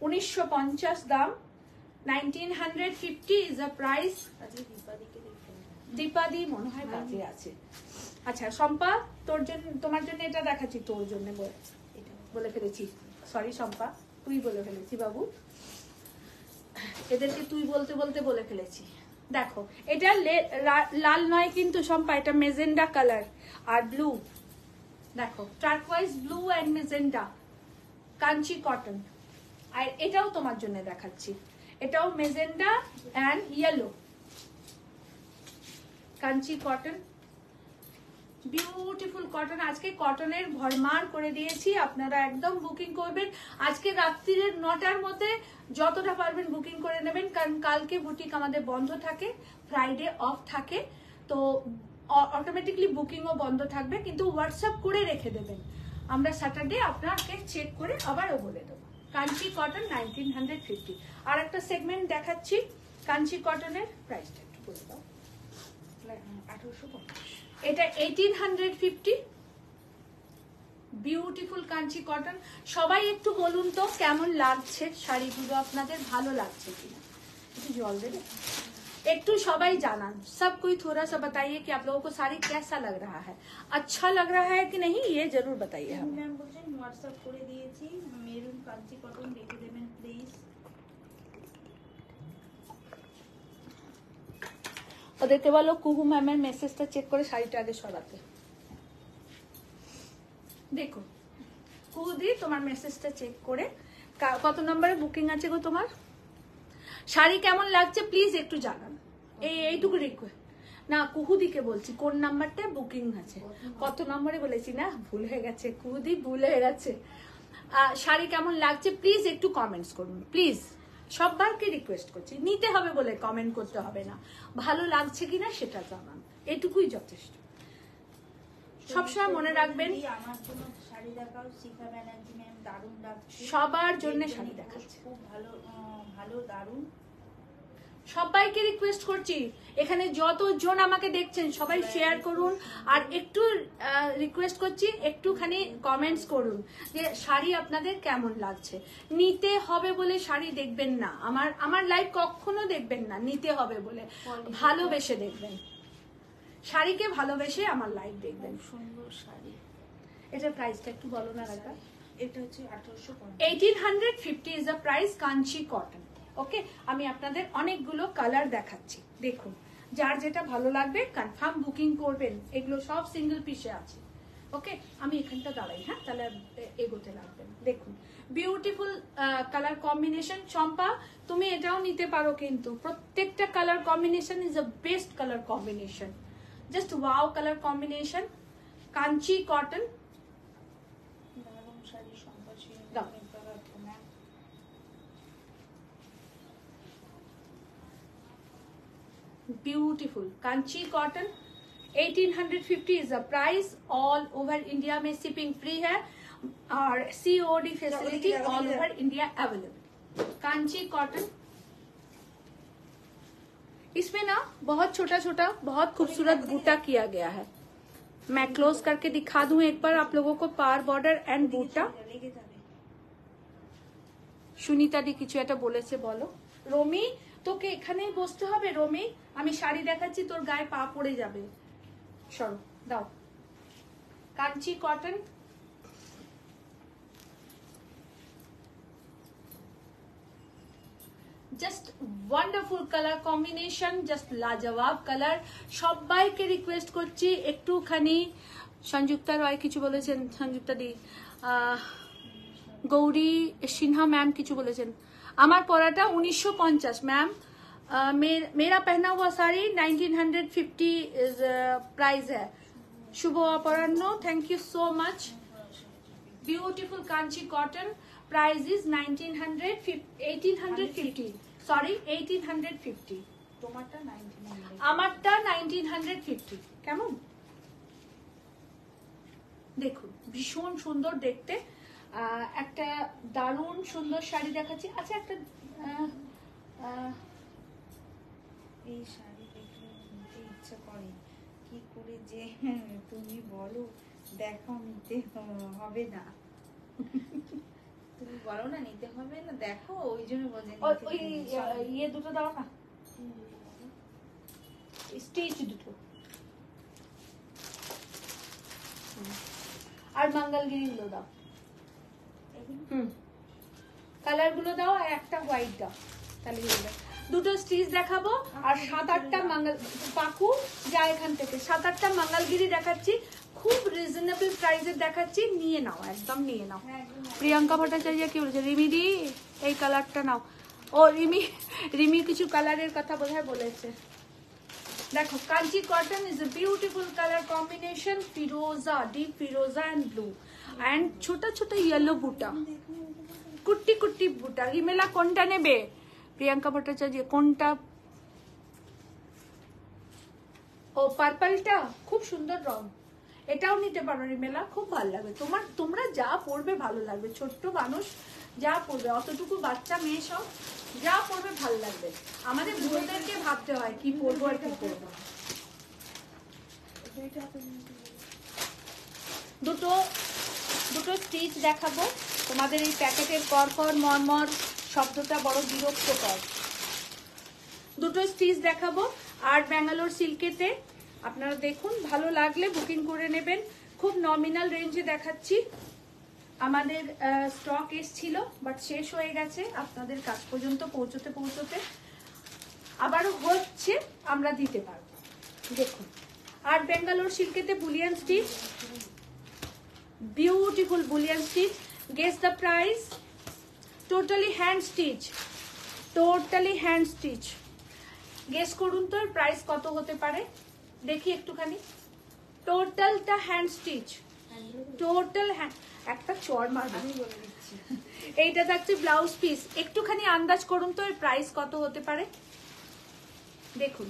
1950 দাম, 1950 ইজ দ্য প্রাইস। আজকে দীপাদিকে দেখো, দীপাদি মনে হয় কাজে আছে। আচ্ছা সম্পা, তোর জন্য, তোমার জন্য এটা দেখাচ্ছি, তোর জন্য বলে ফেলেছি, সরি সম্পা, তুই বলে ফেলেছি বাবু, এদেরকে তুই বলতে বলতে বলে ফেলেছি। দেখো এটা লাল নয় কিন্তু সম্পা, এটা মেজেন্ডা কালার আর ব্লু, দেখো turquoise blue and magenta, Kanchi cotton. আর এটাও তোমার জন্য দেখাচ্ছি, এটাও magenta and yellow, Kanchi cotton, beautiful cotton. আজকে কটনের ভরমার করে দিয়েছি, আপনারা একদম বুকিং করবেন আজকে রাত্রির 9টার মধ্যে, যতটা পারবেন বুকিং করে নেবেন, কারণ কালকে বুটিক আমাদের বন্ধ থাকে, ফ্রাইডে অফ থাকে, তো অটোমেটিকলি বুকিংও বন্ধ থাকবে, কিন্তু হোয়াটসঅ্যাপ করে রেখে দেবেন, আমরা স্যাটারডে আপনাকে চেক করে আবারও বলে দেবো। কাঞ্চি কটন 1950। আর একটা সেগমেন্ট দেখাচ্ছি কাঞ্চি কটনের, প্রাইসটা একটু বলে দাও। 1850। এটা 1850, বিউটিফুল কাঞ্চি কটন। সবাই একটু বলুন তো কেমন লাগছে শাড়িগুলো, আপনাদের ভালো লাগছে কিনা, একটু জল দেবে, একটু সবাই জানান। सब कोई थोड़ा सा बताइए कि आप लोगों को साड़ी कैसा लग रहा है, अच्छा लग रहा है कि नहीं, ये जरूर बताइए हमें। ম্যাম বলছেন হোয়াটসঅ্যাপ করে দিয়েছি, মেরুন কাঞ্চি কটন রেখে দেবেন প্লিজ। ওদেরকে বলো কুহু ম্যামের মেসেজটা চেক করে শাড়িটা আগে সরাতে। দেখো কুহু দি, তোমার মেসেজটা চেক করে কত নম্বরে বুকিং আছে গো তোমার, শাড়ি কেমন লাগছে প্লিজ একটু জানান, এইটুকু রিকোয়েস্ট। না কুহুদিকে বলছি কোন নাম্বারটা বুকিং আছে, কত নম্বরে বলেছি না, ভুল হয়ে গেছে, কুহুদি ভুল হয়ে গেছে। শাড়ি কেমন লাগছে প্লিজ একটু কমেন্টস করুন, প্লিজ সবাইকে রিকোয়েস্ট করছি, নিতে হবে বলে কমেন্ট করতে হবে না, ভালো লাগছে কিনা সেটা জানান, এটুকুই যথেষ্ট। সবসময় মনে রাখবেন আমার জন্য শাড়ি দেখাও, শিখা ব্যানার্জি ম্যাম দারুণ লাগছে, সবার জন্য শাড়ি দেখাচ্ছে, খুব ভালো ভালো দারুণ। সবাইকে রিকোয়েস্ট করছি, এখানে যতজন আমাকে দেখছেন সবাই শেয়ার করুন, আর একটু রিকোয়েস্ট করছি একটুখানি কমেন্টস করুন যে শাড়ি আপনাদের কেমন লাগছে। নিতে হবে বলে শাড়ি দেখবেন না, আমার লাইভ কখনো দেখবেন না নিতে হবে বলে, ভালোবেসে দেখবেন, শাড়িকে ভালোবেসে আমার লাইভ দেখবেন। সুন্দর শাড়ি, এটার প্রাইসটা একটু বলো না রাখা। এটা হচ্ছে 1850 is the price, Kanchi cotton. Okay, আমি আপনাদের অনেকগুলো কালার দেখাচ্ছি, দেখুন যার যেটা ভালো লাগবে কনফার্ম বুকিং করবেন, এগুলো সব সিঙ্গেল পিসে আছে। ওকে, আমি এখানটা দাঁড়াই, হ্যাঁ তাহলে এগোতে লাগবে না। দেখুন বিউটিফুল কালার কম্বিনেশন। চম্পা তুমি এটাও নিতে পারো, কিন্তু প্রত্যেকটা colour combination is the best colour combination, just wow colour combination, Kanchi cotton. দারুণ শাড়ি, সম্পর্কে দাও। Beautiful Kanchi cotton, 1850 is the price, all over India में shipping free है और COD facility all over India available। Kanchi cotton, इसमें ना बहुत छोटा छोटा बहुत खूबसूरत बूटा किया गया है, मैं क्लोज करके दिखा दूं एक बार आप लोगों को, पार बॉर्डर एंड बूटा। সুনিতা দি কিছু একটা বলেছে বলো। রমি তোকে এখানেই বসতে হবে, রমি আমি শাড়ি দেখাচ্ছি তোর গায়ে পা পড়ে যাবে, সরো দাও। Kanchi cotton, just wonderful colour combination, just লাজবাব কালার। সবাইকে রিকোয়েস্ট করছি একটুখানি, সংযুক্তা রয় কিছু বলেছেন, সংযুক্তা দি, গৌরী সিনহা ম্যাম কিছু বলেছেন। আমার পরাটা 1950 मैम, मेरा पहना हुआ साड़ी 1950 इज प्राइस है। शुभ अपराह्न, thank you so much. Beautiful Kanchi cotton, price is 1850, sorry 1850। তোমারটা 1900, আমারটা 1950। কেমন দেখুন, ভীষণ সুন্দর দেখতে, একটা দারুণ সুন্দর শাড়ি দেখাচ্ছি। আচ্ছা একটা এই শাড়ি দেখলে নিতে ইচ্ছা করে, কি করে যে তুমি বলো দেখাও, নিতে হবে না। তুমি বলো না নিতে হবে না, দেখো ওই জন্য বলে ওই ইয়ে দুটো দাও না, স্টিচ দুটো, আর মঙ্গলগিরি গুলো দাও। কালার গুলো দাও, আর একটা হোয়াইট দাও, তাহলে দুটো স্টিচ দেখাবো। আর 7-8টা মঙ্গল পাকু যা এখান থেকে 7-8টা মঙ্গলগিরি দেখাচ্ছি, খুব রিজনেবল প্রাইসে দেখাচ্ছি, নিয়ে নাও, একদম নিয়ে নাও। প্রিয়াঙ্কা ভট্টাচার্য কি বলেছে, রিমিদি এই কালারটা নাও। ও রিমি কিছু কালারের কথা বোধহয় বলেছে। দেখো Kanchi cotton is a beautiful colour combination, ফিরোজা, ডিপ ফিরোজা এন্ড ব্লু, এন্ড ছোটা ছোটা ইয়েলো বুটা, কুट्टी কুट्टी বুটা। রিমেলা কোনটা নেবে? প্রিয়াঙ্কা ভট্টাচার্য কোনটা? ও পার্পলটা খুব সুন্দর রং, এটাও নিতে পারো রিমেলা, খুব ভালো লাগবে তোমার, তোমরা যা পরবে ভালো লাগবে, ছোট্ট মানুষ যা পরবে, অতটুকু বাচ্চা মেয়ে সব যা পরবে ভালো লাগবে। আমাদের বুড়োদেরকে ভাবতে হয় কি পরবো আর কি পরবো। দুটো দুটো স্টিচ দেখাবো তোমাদের। এই প্যাকেটের কর মরমর শব্দটা বড় বিরক্তকর। দুটো স্টিচ দেখাবো আর ব্যাঙ্গালোর সিল্কেতে, আপনারা দেখুন, ভালো লাগলে বুকিং করে নেবেন। খুব নমিনাল রেঞ্জে দেখাচ্ছি, আমাদের স্টক এসছিল বাট শেষ হয়ে গেছে আপনাদের কাছ পর্যন্ত পৌঁছতে পৌঁছতে, আবারও হচ্ছে, আমরা দিতে পারবো। দেখুন, আর ব্যাঙ্গালোর সিল্কেতে bullion stitch, beautiful bullion stitch. Guess the price, totally hand stitch, totally hand stitch. Guess করুন তো এর প্রাইস কত হতে পারে, দেখি একটুখানি। টোটালটা হ্যান্ড স্টিচ, টোটাল হ্যান্ড, একটা চর মার আমি বলে দিচ্ছি। এইটা থাকছে ব্লাউজ পিস, একটুখানি আন্দাজ করুন তো এর প্রাইস কত হতে পারে। দেখুন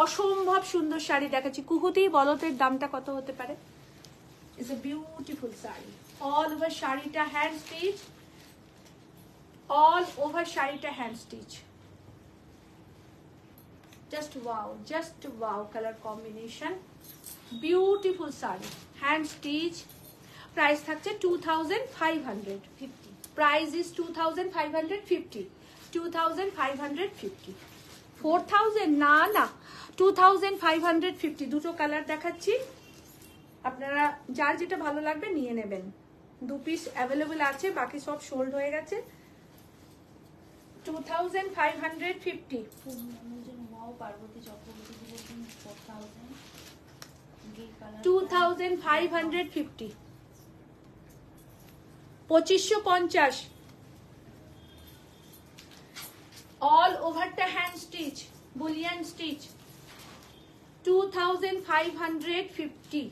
অসম্ভব সুন্দর শাড়ি দেখাচ্ছি, কুহুতেই বলো তো এর দামটা কত হতে পারে। It's a beautiful sari, all over শাড়িটা হ্যান্ড স্টিচ, অল ওভার শাড়িটা hand stitch. just wow color combination, beautiful sari, hand stitch. Price থাকছে 2550, price is 2550, 2550, 4000 না না 2550। দুটো কালার দেখাচ্ছি, আপনারা যার যেটা ভালো লাগবে নিয়ে নেবেন। 2 পিস অ্যাভেলেবল আছে, বাকি সব সোল্ড হয়ে গেছে। 2550। Parvati Chakraborty 2550, 2550, all over the hand stitch, bullion stitch, 2550,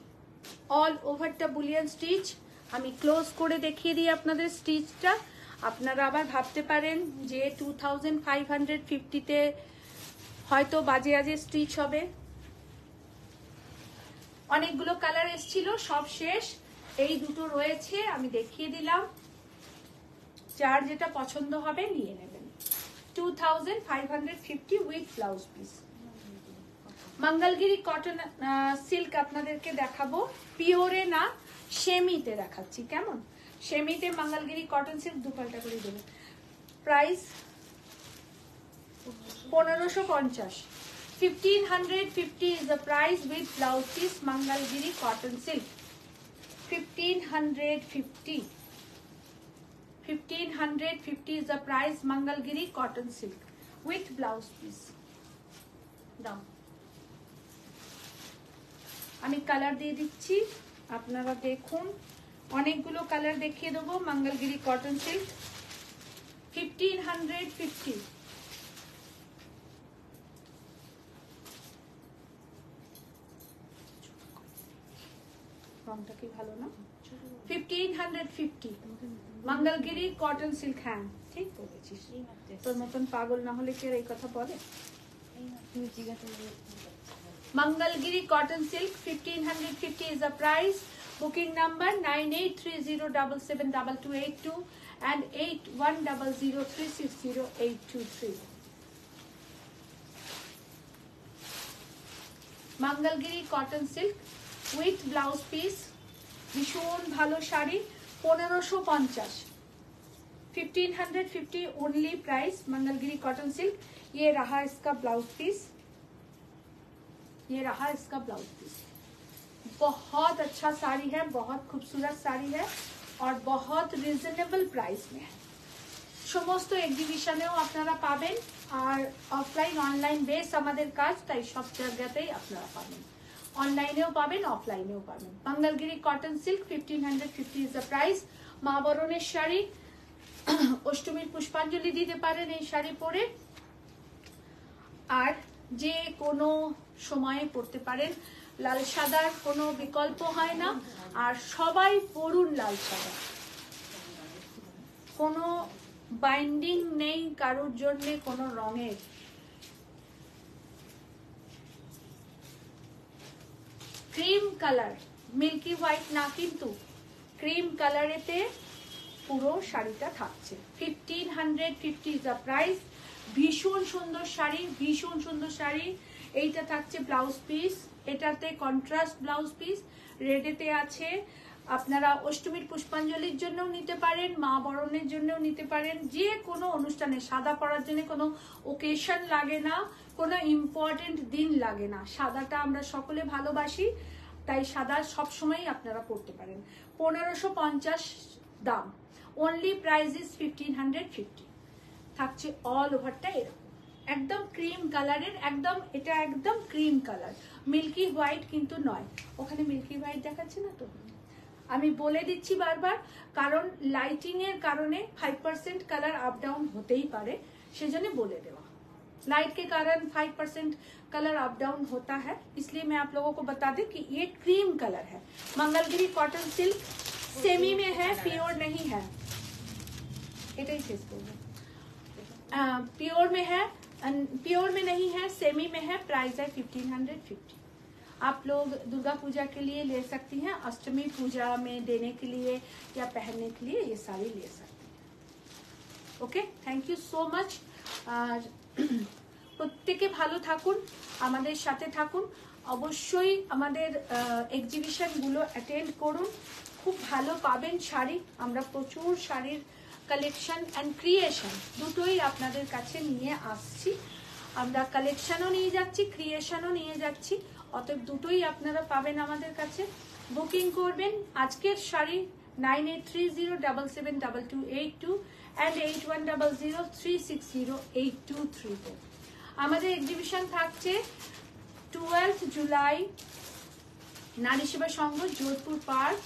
all over the bullion stitch। আমি ক্লোজ করে দেখিয়ে দিই আপনাদের স্টিচটা, আপনারা আবার ভাবতে পারেন যে 2550-তে হয়তো বাজে আজে স্টিচ হবে। অনেকগুলো কালার এসেছিল, সব শেষ, এই দুটো রয়েছে, আমি দেখিয়ে দিলাম, যার যেটা পছন্দ হবে নিয়ে নেবেন। 2550 with blouse piece. Mangalagiri cotton silk আপনাদেরকে দেখাবো, পিওরে না সেমিতে দেখাচ্ছি, কেমন? সেমিতে মঙ্গলগিরি কটন সিল্ক দুপাল্টা করে দেবে। Price 1550, 1550 is the price with blouse piece Mangalgiri cotton silk. 1550, 1550 is the price Mangalgiri cotton silk with blouse piece. দাও, আমি কালার দিয়ে দিচ্ছি, আপনারা দেখুন, অনেকগুলো কালার দেখিয়ে দেবো। মঙ্গলগিরি কটন সিল্ক 1550, রংটা কি ভালো না? 1550 মঙ্গলগিরি কটন সিল্ক। হ্যাঁ ঠিক বলেছিস, তোর মতন পাগল না হলে কি আর এই কথা বলে। Mangalgiri cotton silk 1550 is the price booking number 9830772282 and 8100360823। Mangalagiri cotton silk with blouse piece, भीषण भालो sari, 1550, 1550 only price. Mangalagiri cotton silk, ये रहा इसका ब्लाउज पीस, ये रहा इसका ब्लाउज पीस। बहुत अच्छा साड़ी है, बहुत खूबसूरत साड़ी है और बहुत रिजनेबल प्राइस में है। समस्त एग्जिबिशनेও আপনারা পাবেন আর অফলাইন অনলাইন বেস আমাদের কাজ, তাই সব জায়গাতেই আপনারা পাবেন, অনলাইনেও পাবেন অফলাইনেও পাবেন। Mangalagiri cotton silk 1550 is the price. মা বরণের শাড়ি, অষ্টমীর পুষ্পাঞ্জলি দিতে পারেন এই শাড়ি পরে, আর যে কোনো সময়ে পরতে পারেন। লাল সাদার কোনো বিকল্প হয় না, আর সবাই পরুন লাল সাদা, কোনো বাইন্ডিং নেই কারোর জন্য কোনো রঙের। ক্রিম কালার, মিল্কি হোয়াইট না, কিন্তু ক্রিম কালারেতে পুরো শাড়িটা থাকছে। 1550 ইজ দ্য প্রাইস। ভীষণ সুন্দর শাড়ি, ভীষণ সুন্দর শাড়ি। এইটা থাকছে ব্লাউজ পিস, এটাতে কন্ট্রাস্ট ব্লাউজ পিস, রেডেতে আছে। আপনারা অষ্টমীর পুষ্পাঞ্জলির জন্যও নিতে পারেন, মা বরণের জন্যও নিতে পারেন, যে কোনো অনুষ্ঠানে সাদা পরার জন্য কোনো ওকেশন লাগে না, কোনো ইম্পর্টেন্ট দিন লাগে না। সাদাটা আমরা সকলে ভালোবাসি, তাই সাদা সবসময় আপনারা পরতে পারেন। 1550 দাম, ওনলি প্রাইস ইজ 1550। থাকছে অল ওভারটা এরকম, একদম ক্রিম কালারের, একদম এটা একদম ক্রিম কালার, মিল্কি হোয়াইট কিন্তু নয়। ওখানে মিল্কি হোয়াইট দেখাচ্ছে না তো, আমি বলে দিচ্ছি বারবার, কারণ লাইটিং এর কারণে 5% কালার আপ डाउन होते ही पारे, সেজন্য বলে দেওয়া। लाइट के कारण 5% कलर अप डाउन होता है, इसलिए मैं आप लोगों को बता दें कि ये क्रीम कलर है। मंगलगिरी कॉटन सिल्क सेमी में है, प्योर नहीं है। प्योर में है, प्योर में नहीं है, सेमी में है। प्राइस है 1550। आप लोग दुर्गा पूजा के लिए ले सकती हैं, अष्टमी पूजा में देने के लिए या पहनने के लिए ये साड़ी ले सकती हैं। Okay, thank you so much. প্রত্যেকে ভালো থাকুন, আমাদের সাথে থাকুন, অবশ্যই আমাদের এক্সিবিশনগুলো অ্যাটেন্ড করুন, খুব ভালো পাবেন শাড়ি। আমরা প্রচুর শাড়ির কালেকশন অ্যান্ড ক্রিয়েশন দুটোই আপনাদের কাছে নিয়ে আসছি। আমরা কালেকশনও নিয়ে যাচ্ছি, ক্রিয়েশনও নিয়ে যাচ্ছি, অতএব দুটোই আপনারা পাবেন আমাদের কাছে। বুকিং করবেন আজকের শাড়ি 9830772282 and 8100360823। আমাদের এক্সিবিশন থাকছে 12 জুলাই নারী সেবা সংঘ যোধপুর পার্ক,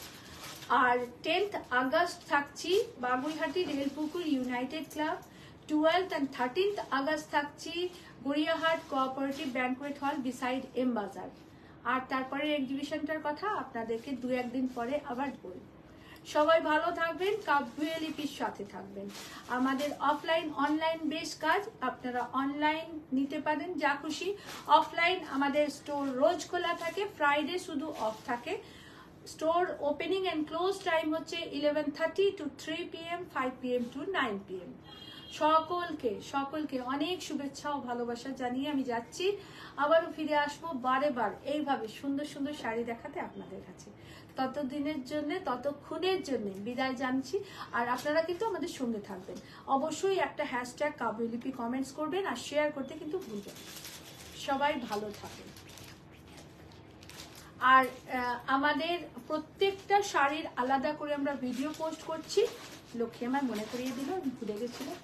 আর 10th আগস্ট থাকছি Baguiati Relpukur united club, 12th and 13th August থাকছি Gariahat cooperative banquet hall beside M Bazaar. আর তারপরে এক্সিবিশনটার কথা আপনাদেরকে 2-1 দিন পরে আবার বলবো। সবাই ভালো থাকবেন, কাব্যলিপির সাথে থাকবেন। আমাদের অফলাইন অনলাইন বেশ কাজ, আপনারা অনলাইন নিতে পারেন যা খুশি। অফলাইন আমাদের স্টোর রোজ খোলা থাকে, ফ্রাইডে শুধু অফ থাকে। Store opening and close time হচ্ছে 11:30 to 3 PM, 5 PM to 9 PM। সকলকে অনেক শুভেচ্ছা ও ভালোবাসা জানিয়ে আমি যাচ্ছি। আবারও ফিরে আসবো বারেবার এইভাবে সুন্দর সুন্দর শাড়ি দেখাতে আপনাদের কাছে। ততদিনের জন্য, ততক্ষণের জন্য বিদায় জানছি। আর আপনারা কিন্তু আমাদের সঙ্গে থাকবেন, অবশ্যই একটা হ্যাশট্যাগ কাব্যলিপি কমেন্টস করবেন আর শেয়ার করতে কিন্তু ভুলবেন। সবাই ভালো থাকবেন। আর আমাদের প্রত্যেকটা শাড়ির আলাদা করে আমরা ভিডিও পোস্ট করছি। লক্ষ্মী আমার মনে করিয়ে দিল, আমি ভুলে গেছিলাম।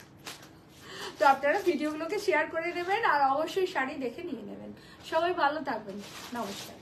তো আপনারা ভিডিওগুলোকে শেয়ার করে নেবেন আর অবশ্যই শাড়ি দেখে নিয়ে নেবেন। সবাই ভালো থাকবেন, নমস্কার।